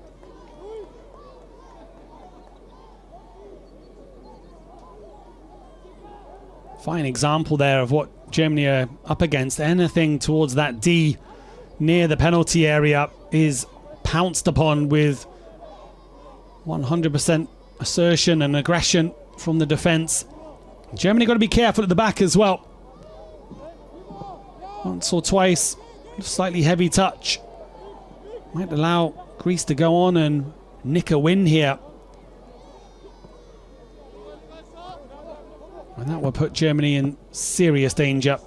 Fine example there of what Germany are up against. Anything towards that D near the penalty area is pounced upon with 100% assertion and aggression from the defence. Germany got to be careful at the back as well. Once or twice, slightly heavy touch. Might allow Greece to go on and nick a win here. And that will put Germany in serious danger.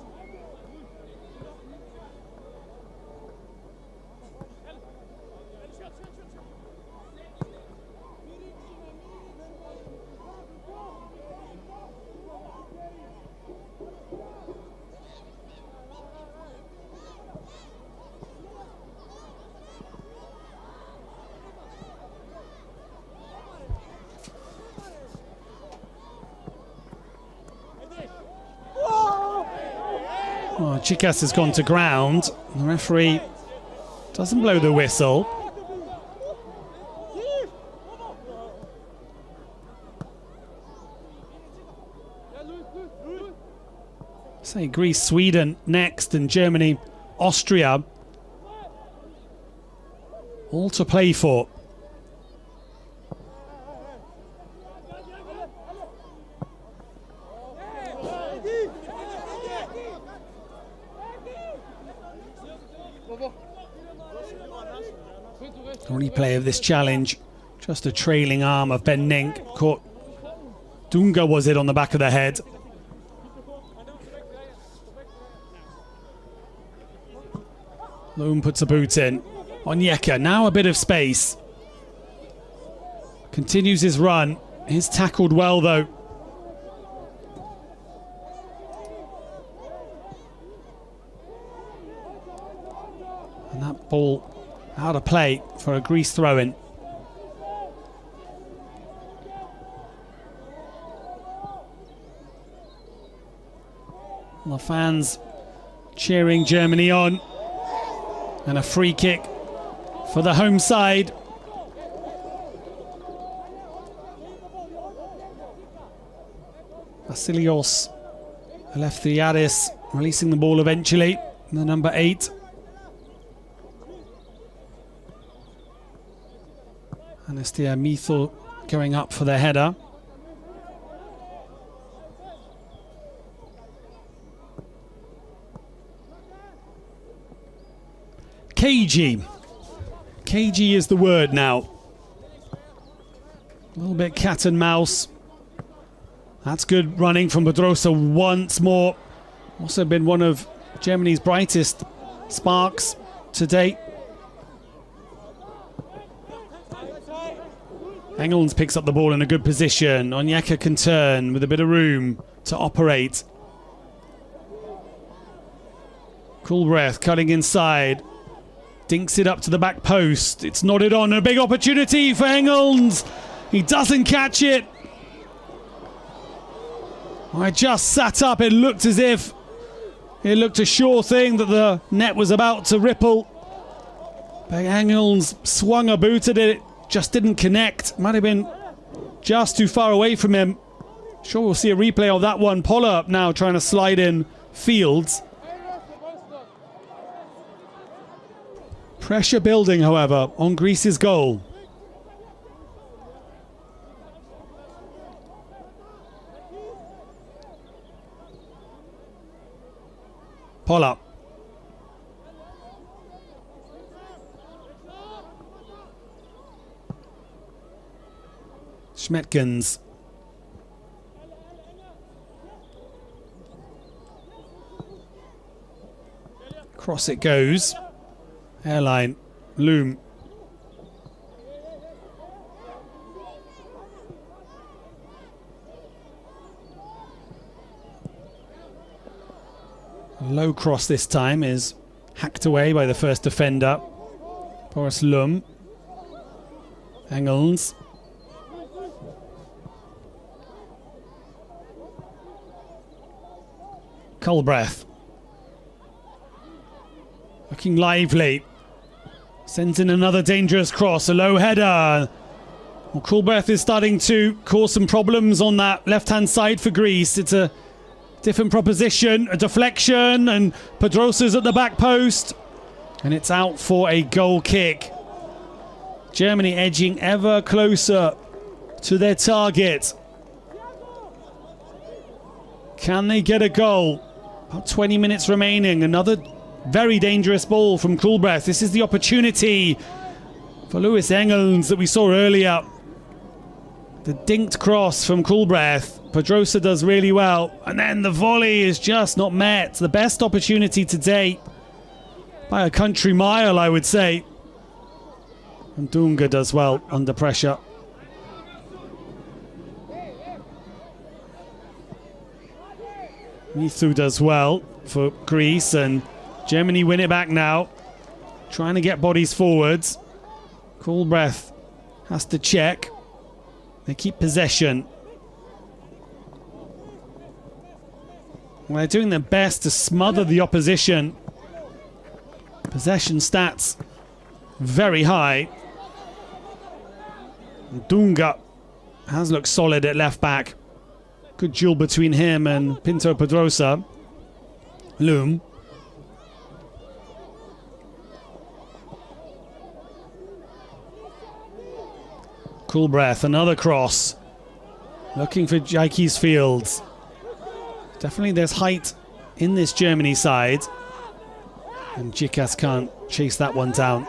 Oh, Chicas has gone to ground. The referee doesn't blow the whistle. Say Greece, Sweden next, and Germany, Austria. All to play for. Replay of this challenge. Just a trailing arm of Ben Nink. Caught Dunga, was it, on the back of the head. Loom puts a boot in. Onyeka, now a bit of space. Continues his run. He's tackled well though. And that ball out of play for a Greece throw-in. The fans cheering Germany on. And a free kick for the home side. Vasilios Eleftheriadis releasing the ball eventually. The number 8. Anestia Mitho going up for the header. Cagey. Cagey is the word now. A little bit cat and mouse. That's good running from Pedrosa once more. Also been one of Germany's brightest sparks to date. Engels picks up the ball in a good position. Onyeka can turn with a bit of room to operate. Cool breath, cutting inside. Dinks it up to the back post. It's nodded on. A big opportunity for Engels. He doesn't catch it. I just sat up. It looked as if it looked a sure thing that the net was about to ripple. But Engels swung a boot at it. Just didn't connect. Might have been just too far away from him. Sure, we'll see a replay of that one. Poller now trying to slide in Fields. Pressure building, however, on Greece's goal. Poller. Schmetkens. Cross it goes. Airline. Loom. Low cross this time is hacked away by the first defender. Boris Lum. Engels. Culbreath. Looking lively. Sends in another dangerous cross, a low header. Well, Culbreath is starting to cause some problems on that left-hand side for Greece. It's a different proposition, a deflection, and Pedrosa's at the back post. And it's out for a goal kick. Germany edging ever closer to their target. Can they get a goal? About 20 minutes remaining. Another very dangerous ball from Culbreath. This is the opportunity for Lewis Engels that we saw earlier. The dinked cross from Culbreath. Pedrosa does really well. And then the volley is just not met. The best opportunity to date by a country mile, I would say. And Dunga does well under pressure. Mithu does well for Greece, and Germany win it back now. Trying to get bodies forwards. Culbreath has to check. They keep possession. Well, they're doing their best to smother the opposition. Possession stats very high. Dunga has looked solid at left back. Good duel between him and Pinto Pedrosa. Loom. Culbreath, another cross. Looking for Jaikie's Fields. Definitely there's height in this Germany side. And Jikas can't chase that one down.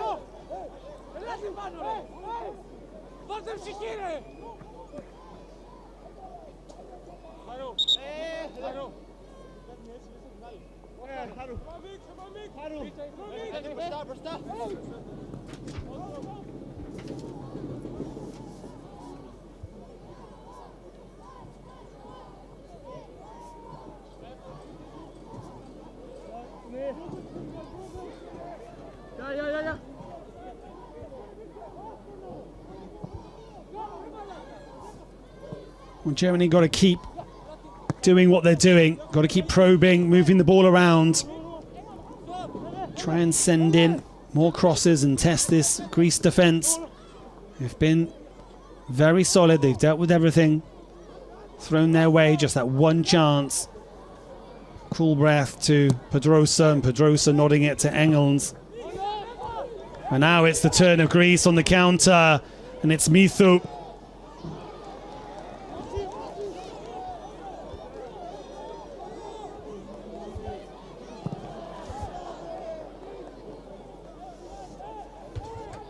Well, Germany got to keep doing what they're doing. Got to keep probing, moving the ball around. Try and send in more crosses and test this Greece defence. They've been very solid. They've dealt with everything thrown their way. Just that one chance. Culbreath to Pedrosa, and Pedrosa nodding it to Engels. And now it's the turn of Greece on the counter, and it's Mithu.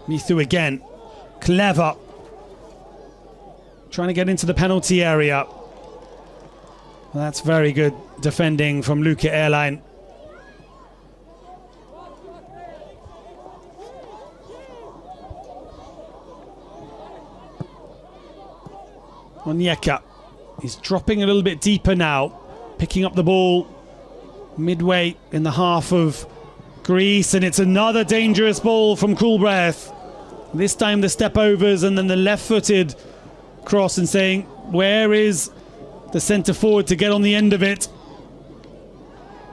Mithu again. Clever. Trying to get into the penalty area. Well, that's very good defending from Luca Airline. Onyeka. He's dropping a little bit deeper now. Picking up the ball midway in the half of Greece, and it's another dangerous ball from Culbreath. This time the step overs and then the left-footed cross, and saying, where is the centre forward to get on the end of it?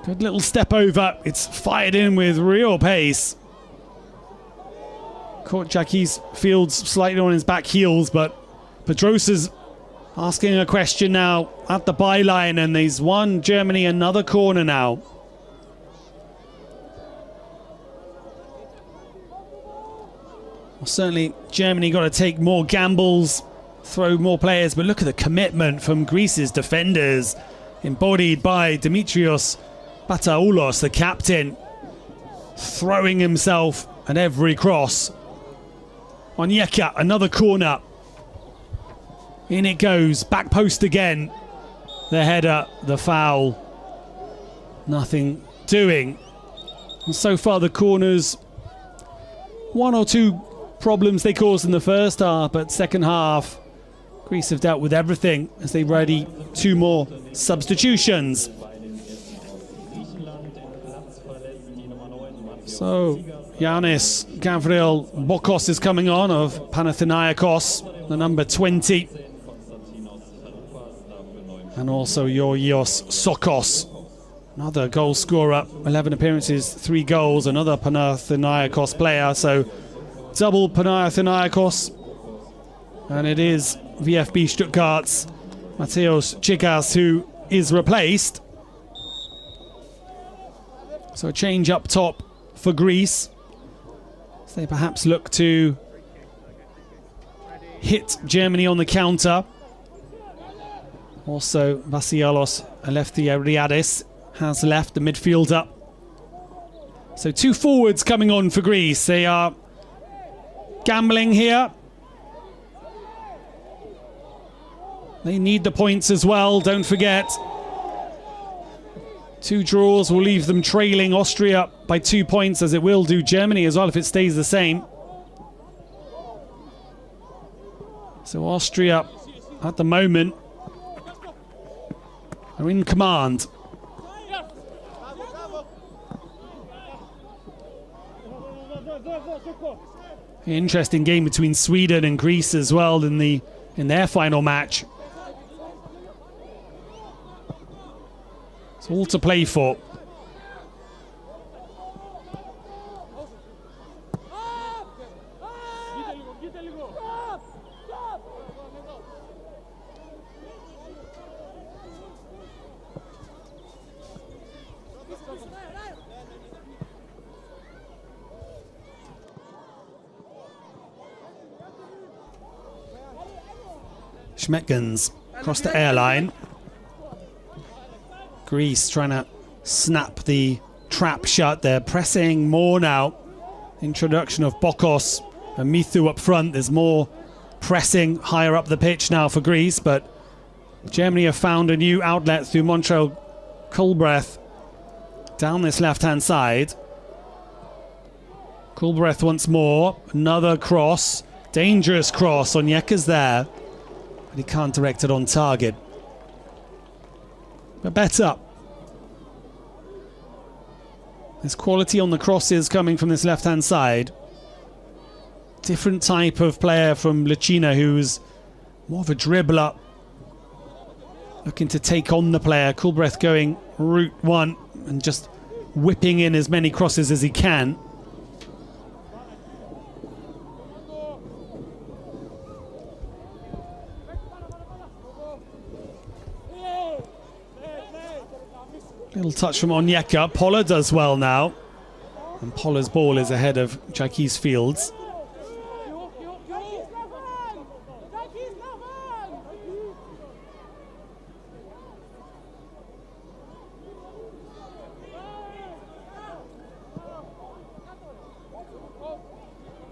Good little step over. It's fired in with real pace. Caught Jaikie's Fields slightly on his back heels, but Pedrosa's asking a question now at the byline, and he's won Germany another corner now. Well, certainly Germany got to take more gambles, throw more players, but look at the commitment from Greece's defenders, embodied by Dimitrios Bataoulos, the captain, throwing himself at every cross. Onyeka, another corner. In it goes, back post again. The header, the foul. Nothing doing. And so far the corners, one or two problems they caused in the first half, but second half Greece have dealt with everything as they ready two more substitutions. So Yanis Gabriel Bokos is coming on of Panathinaikos, the number 20, and also Georgios Sokos, Another goal scorer, 11 appearances, 3 goals, another Panathinaikos player, so double Panathinaikos. And it is VfB Stuttgart's Mateusz Cikas who is replaced. So a change up top for Greece. So they perhaps look to hit Germany on the counter. Also, Vassialos Eleftheriadis has left, the midfielder. So 2 forwards coming on for Greece. They are gambling here. They need the points as well, don't forget. 2 draws will leave them trailing Austria by 2 points, as it will do Germany as well if it stays the same. So Austria, at the moment, are in command. Interesting game between Sweden and Greece as well in their final match. It's all to play for. Schmeckens across the airline. Greece trying to snap the trap shut. They're pressing more now. Introduction of Bokos and Mithu up front. There's more pressing higher up the pitch now for Greece, but Germany have found a new outlet through Montrell Kulbreth down this left-hand side. Kulbreth once more. Another cross. Dangerous cross. Onyeka's there, but he can't direct it on target. But better. There's quality on the crosses coming from this left-hand side. Different type of player from Lucina, who's more of a dribbler, looking to take on the player. Kulbreth going route one and just whipping in as many crosses as he can. Little touch from Onyeka. Poller does well now. And Poller's ball is ahead of Jackie's Fields.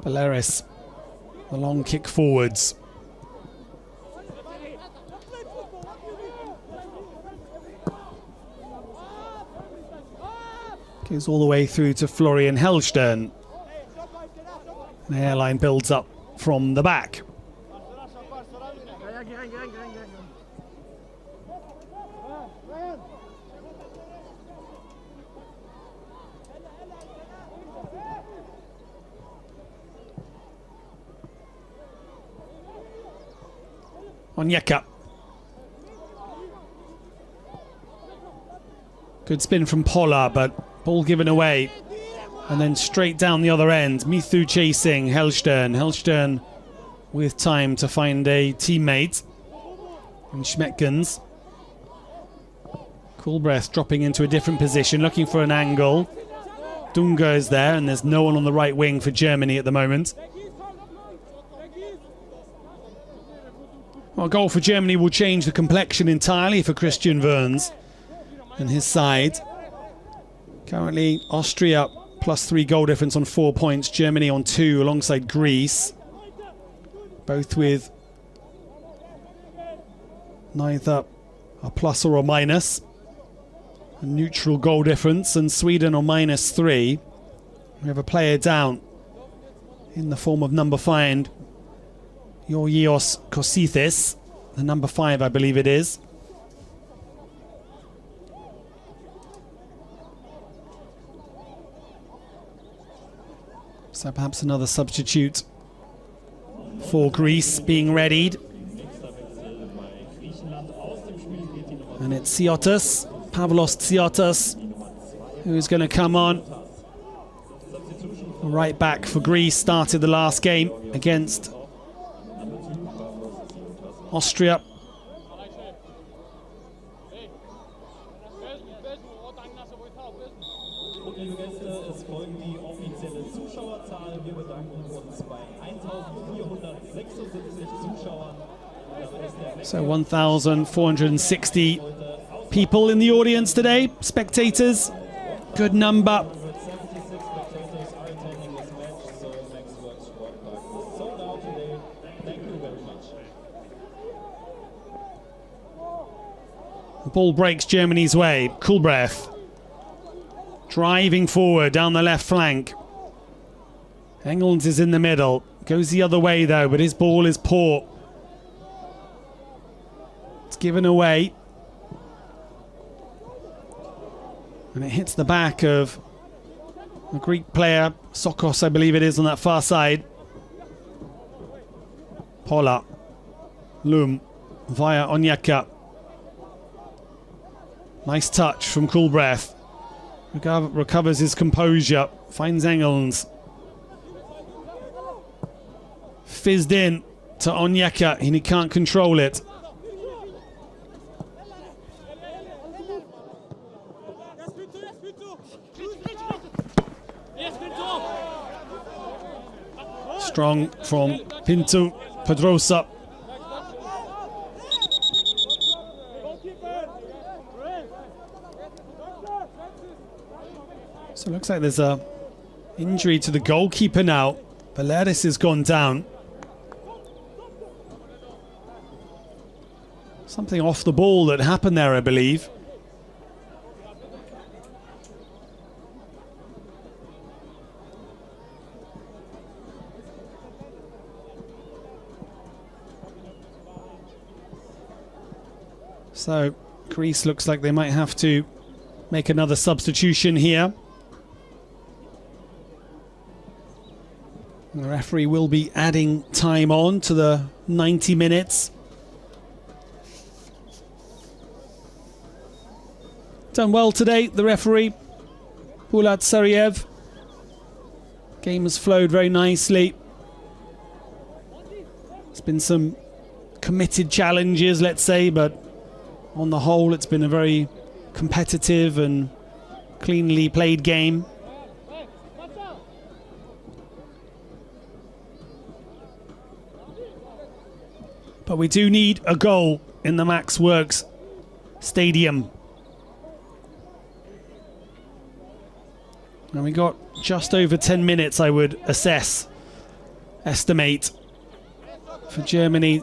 Peleris, the long kick forwards. Goes all the way through to Florian Hellstern. The airline builds up from the back. Onyeka. Good spin from Poller, but ball given away. And then straight down the other end. Mithu chasing Hellstern. Hellstern with time to find a teammate. And Schmeckens. Kulbreth dropping into a different position, looking for an angle. Dunga is there, and there's no one on the right wing for Germany at the moment. Well, a goal for Germany will change the complexion entirely for Christian Wörns and his side. Currently, Austria +3 goal difference on 4 points. Germany on 2 alongside Greece. Both with neither a plus or a minus. A neutral goal difference, and Sweden on -3. We have a player down in the form of number 5, Georgios Kosithis. The number 5, I believe it is. So perhaps another substitute for Greece being readied. And it's Siotis, Pavlos Tsiatas, who's going to come on. Right back for Greece, started the last game against Austria. So 1,460 people in the audience today, spectators, good number. The ball breaks Germany's way. Kulbreath driving forward down the left flank. Engels is in the middle. Goes the other way though, but his ball is poor. It's given away. And it hits the back of a Greek player, Sokos I believe it is, on that far side. Pola. Lum via Onyeka. Nice touch from Kulbreath. Recovers his composure. Finds Engels. Fizzed in to Onyeka and he can't control it. Strong from Pinto Pedrosa. So it looks like there's a injury to the goalkeeper now. Valeris has gone down. Something off the ball that happened there, I believe. So Greece looks like they might have to make another substitution here. The referee will be adding time on to the 90 minutes. Done well today, the referee, Polat Sariev. Game has flowed very nicely. There's been some committed challenges, let's say, but on the whole it's been a very competitive and cleanly played game. But we do need a goal in the Max Works Stadium. And we got just over 10 minutes, I would estimate, for Germany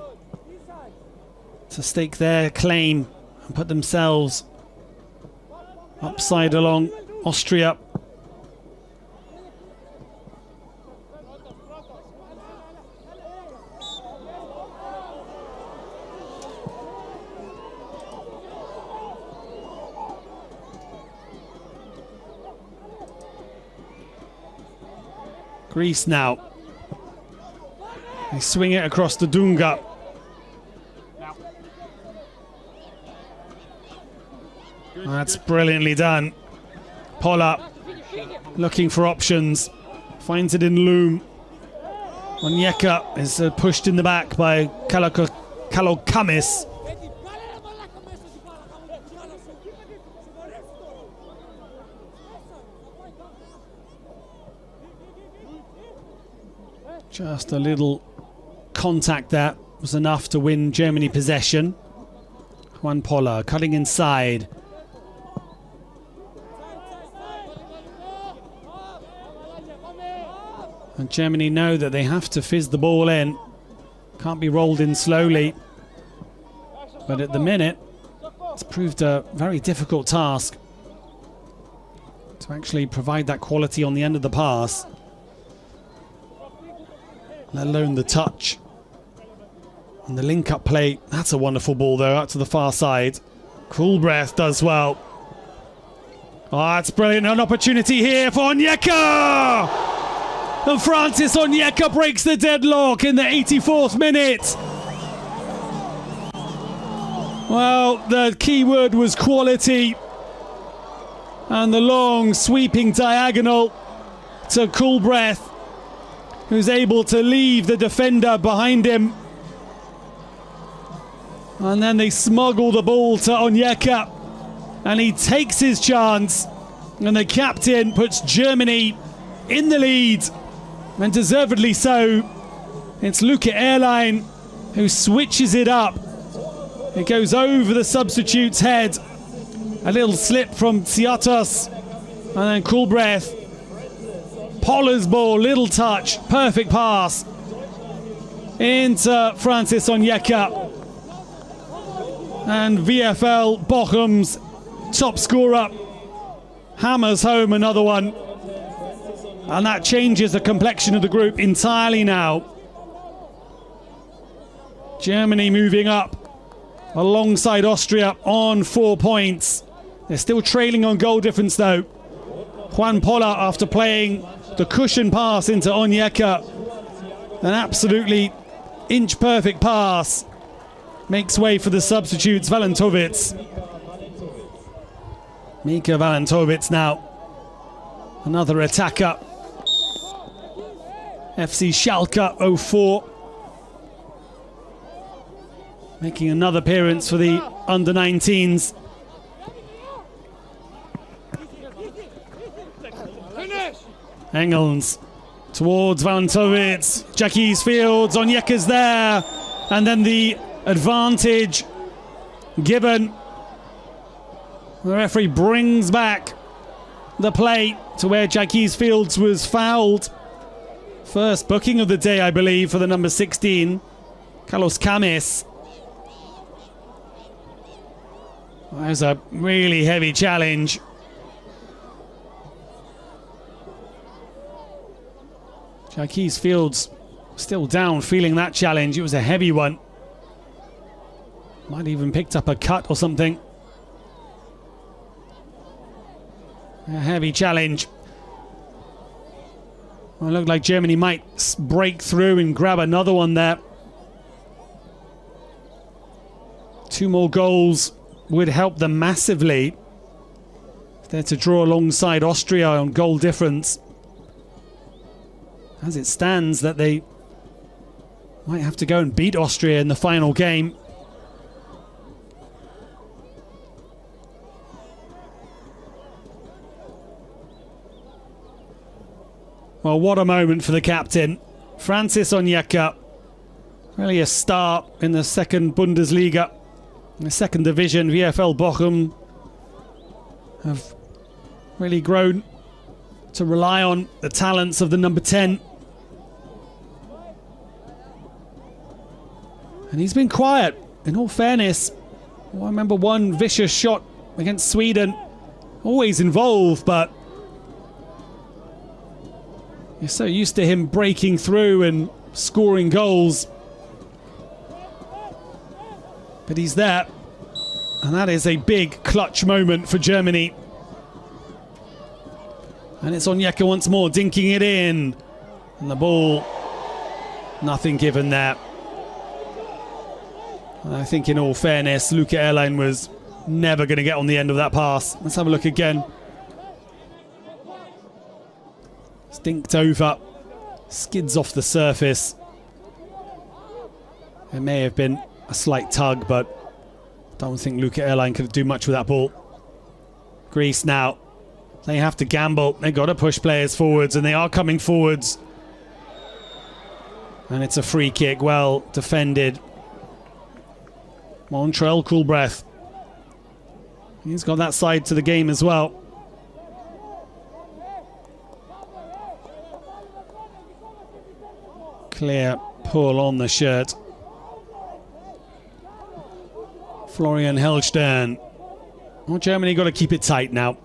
to stake their claim and put themselves upside along Austria. Greece now. They swing it across the Dunga. That's brilliantly done. Pola looking for options. Finds it in Loom. Onyeka is pushed in the back by Kalokamis. Just a little contact there was enough to win Germany possession. Juan Pola cutting inside. And Germany know that they have to fizz the ball in. Can't be rolled in slowly. But at the minute, it's proved a very difficult task to actually provide that quality on the end of the pass. Let alone the touch. And the link-up play. That's a wonderful ball, though, out to the far side. Kulbreath does well. Oh, that's brilliant. An opportunity here for Onyeka! And Francis Onyeka breaks the deadlock in the 84th minute. Well, the key word was quality. And the long sweeping diagonal to Cool Breath, who's able to leave the defender behind him. And then they smuggle the ball to Onyeka, and he takes his chance, and the captain puts Germany in the lead, and deservedly so. It's Luca Airline who switches it up. It goes over the substitute's head. A little slip from Tsiatos, and then Cool Breath. Poller's ball, little touch, perfect pass into Francis Onyeka. And VfL Bochum's top scorer hammers home another one. And that changes the complexion of the group entirely now. Germany moving up alongside Austria on 4 points. They're still trailing on goal difference though. Juan Poller, after playing the cushion pass into Onyeka, an absolutely inch-perfect pass, makes way for the substitutes, Valentovic. Mika Valentovic now, another attacker. FC Schalke 04, making another appearance for the under-19s. Engels towards Valentovic, Jackie's Fields, Onyeka's there, and then the advantage given. The referee brings back the play to where Jackie's Fields was fouled. First booking of the day, I believe, for the number 16, Carlos Camis. That was a really heavy challenge. Jackie's Fields still down, feeling that challenge. It was a heavy one. Might even picked up a cut or something. A heavy challenge. Well, it looked like Germany might break through and grab another one there. 2 more goals would help them massively. They're to draw alongside Austria on goal difference. As it stands, that they might have to go and beat Austria in the final game. Well, what a moment for the captain. Francis Onyeka, really a star in the second Bundesliga, in the second division. VfL Bochum have really grown to rely on the talents of the number 10. And he's been quiet, in all fairness. I remember one vicious shot against Sweden. Always involved, but you're so used to him breaking through and scoring goals. But he's there. And that is a big clutch moment for Germany. And it's Onyeka once more, dinking it in. And the ball, nothing given there. I think in all fairness, Luca Airline was never going to get on the end of that pass. Let's have a look again. Stinked over, skids off the surface. It may have been a slight tug, but I don't think Luca Airline could do much with that ball. Greece now, they have to gamble. They got to push players forwards, and they are coming forwards. And it's a free kick, well defended. Montrell Cool Breath. He's got that side to the game as well. Clear pull on the shirt. Florian Hellstern. Well, Germany got to keep it tight now.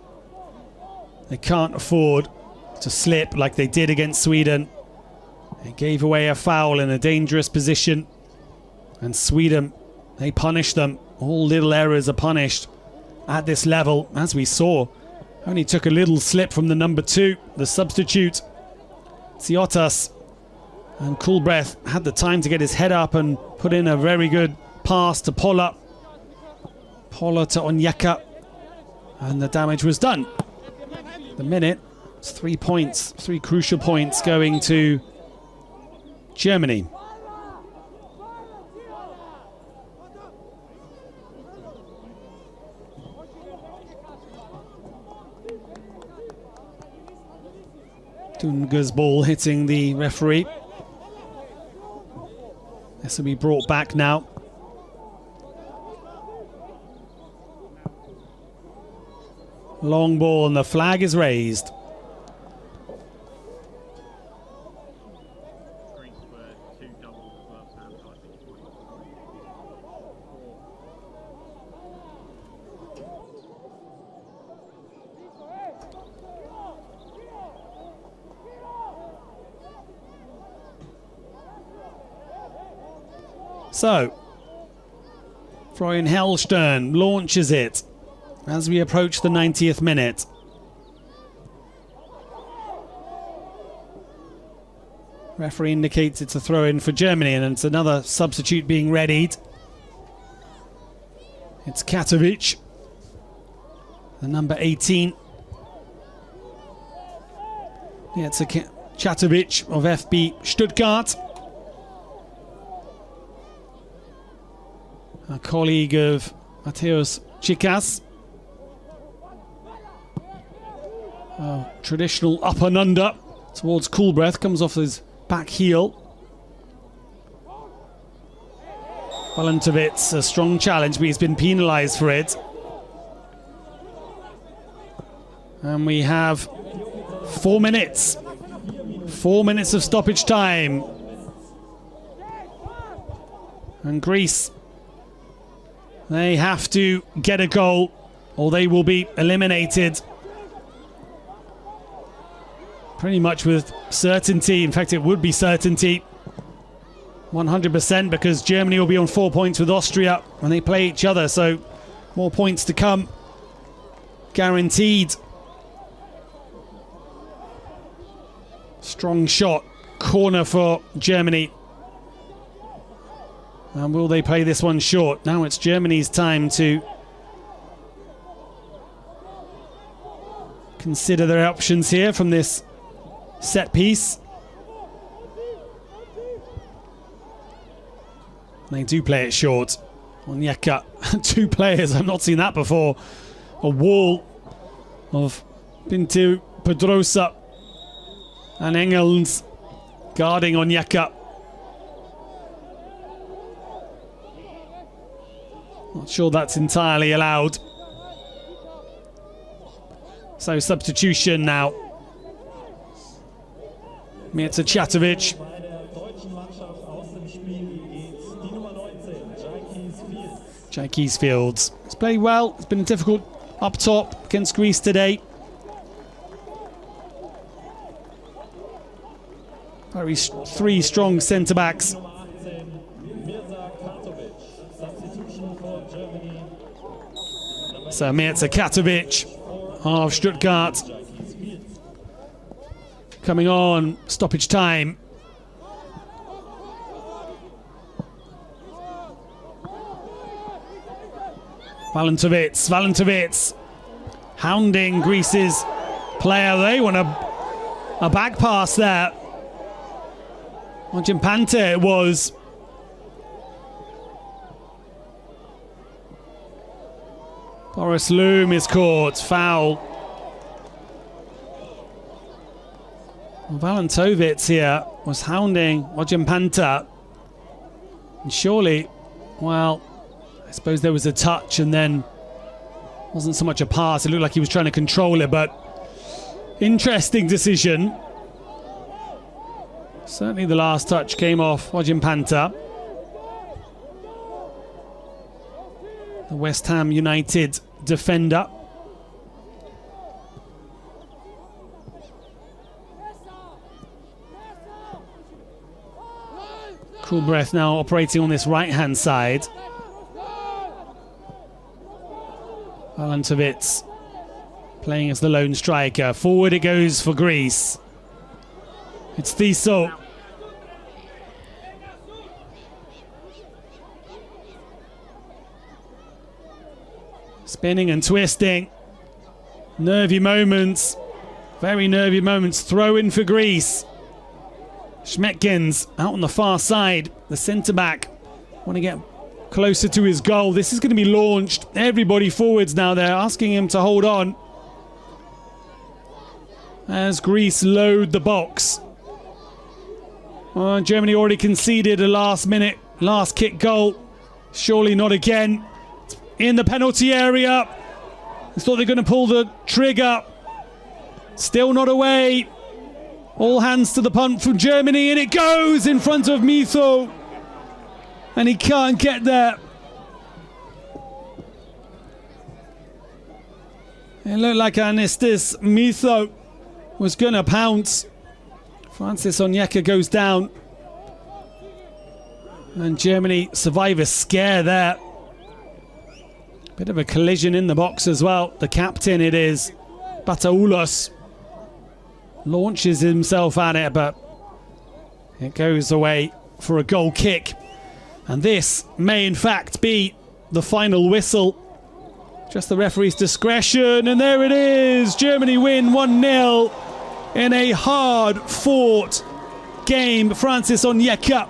They can't afford to slip like they did against Sweden. They gave away a foul in a dangerous position. And Sweden, they punish them. All little errors are punished at this level, as we saw. Only took a little slip from the number 2, the substitute, Tsiatos. And Cool Breath had the time to get his head up and put in a very good pass to Poller. Poller to Onyeka. And the damage was done. the minute, it's 3 points, 3 crucial points going to Germany. Dunga's ball hitting the referee. This will be brought back now. Long ball and the flag is raised. So, Florian Hellstern launches it as we approach the 90th minute. Referee indicates it's a throw-in for Germany, and it's another substitute being readied. It's Katovic, the number 18. Yeah, it's a Katovic of FB Stuttgart. A colleague of Mateusz Cikas. Traditional up and under towards Coolbreath, comes off his back heel. Valentovic, a strong challenge, but he's been penalised for it. And we have 4 minutes. 4 minutes of stoppage time. And Greece, they have to get a goal or they will be eliminated. Pretty much with certainty. In fact, it would be certainty. 100%, because Germany will be on 4 points with Austria when they play each other. So more points to come. Guaranteed. Strong shot. Corner for Germany. And will they play this one short? Now it's Germany's time to consider their options here from this set piece. They do play it short. Onyeka, 2 players, I've not seen that before. A wall of Pinto, Pedrosa and Engels guarding Onyeka. Not sure that's entirely allowed. So substitution now. Mirza Catovic. Jackie's Fields. It's played well. It's been difficult up top against Greece today. Very 3 strong centre-backs. So Mirza Catovic of Stuttgart coming on, stoppage time. Valentovic hounding Greece's player. They want a back pass there. Mojimpante it was. Boris Loom is caught. Foul. Valentovic here was hounding Mojimpante. And surely, well, I suppose there was a touch and then wasn't so much a pass. It looked like he was trying to control it, but interesting decision. Certainly the last touch came off Mojimpante. The West Ham United defender. Coolbreath now operating on this right-hand side. Valentovic playing as the lone striker. Forward it goes for Greece. It's Thiso. Spinning and twisting. Nervy moments Very nervy moments. Throw in for Greece. Schmetkins out on the far side. The centre-back want to get closer to his goal. This is going to be launched. Everybody forwards now. They're asking him to hold on as Greece load the box. Germany already conceded a last-minute, last-kick goal. Surely not again. In the penalty area. I thought they were going to pull the trigger. Still not away. All hands to the punt from Germany, and it goes in front of Mitho. And he can't get there. It looked like Anistis Mitho was going to pounce. Francis Onyeka goes down. And Germany survive a scare there. Bit of a collision in the box as well. The captain, it is. Bataulos launches himself at it, but it goes away for a goal kick. And this may in fact be the final whistle. Just the referee's discretion, and there it is. Germany win 1-0 in a hard-fought game. Francis Onyeka,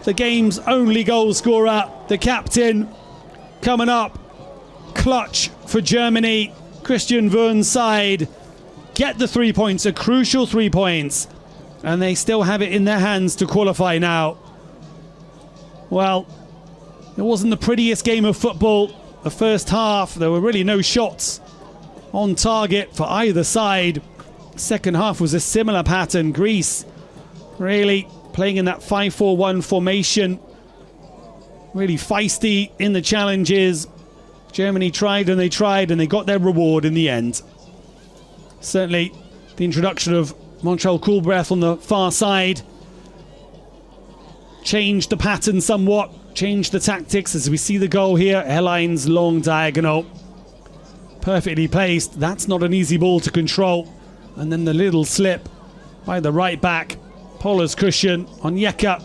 the game's only goal scorer, the captain, coming up clutch for Germany. Christian Wern's side get the 3 points, a crucial 3 points, and they still have it in their hands to qualify now. Well, it wasn't the prettiest game of football. The first half, there were really no shots on target for either side. Second half was a similar pattern. Greece really playing in that 5-4-1 formation. Really feisty in the challenges. Germany tried and they got their reward in the end. Certainly the introduction of Montreal Coolbreath on the far side changed the pattern somewhat, changed the tactics as we see the goal here. Airline's long diagonal. Perfectly placed. That's not an easy ball to control. And then the little slip by the right back. Paula's cushion. Onyeka,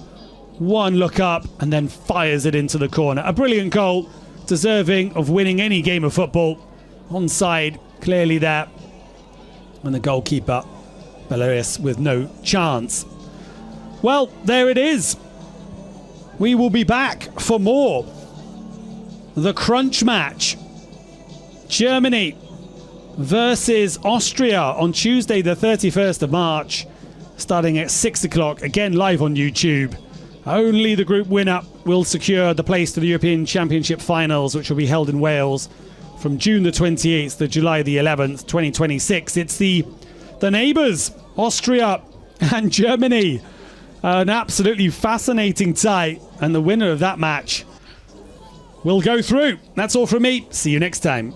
one look up and then fires it into the corner. A brilliant goal, deserving of winning any game of football. Onside, clearly there. And the goalkeeper, Belarus, with no chance. Well, there it is. We will be back for more. The crunch match. Germany versus Austria on Tuesday the 31st of March, starting at 6 o'clock, again live on YouTube. Only the group winner will secure the place to the European Championship finals, which will be held in Wales from June the 28th to July the 11th, 2026. It's the neighbours, Austria and Germany. An absolutely fascinating tie, and the winner of that match will go through. That's all from me. See you next time.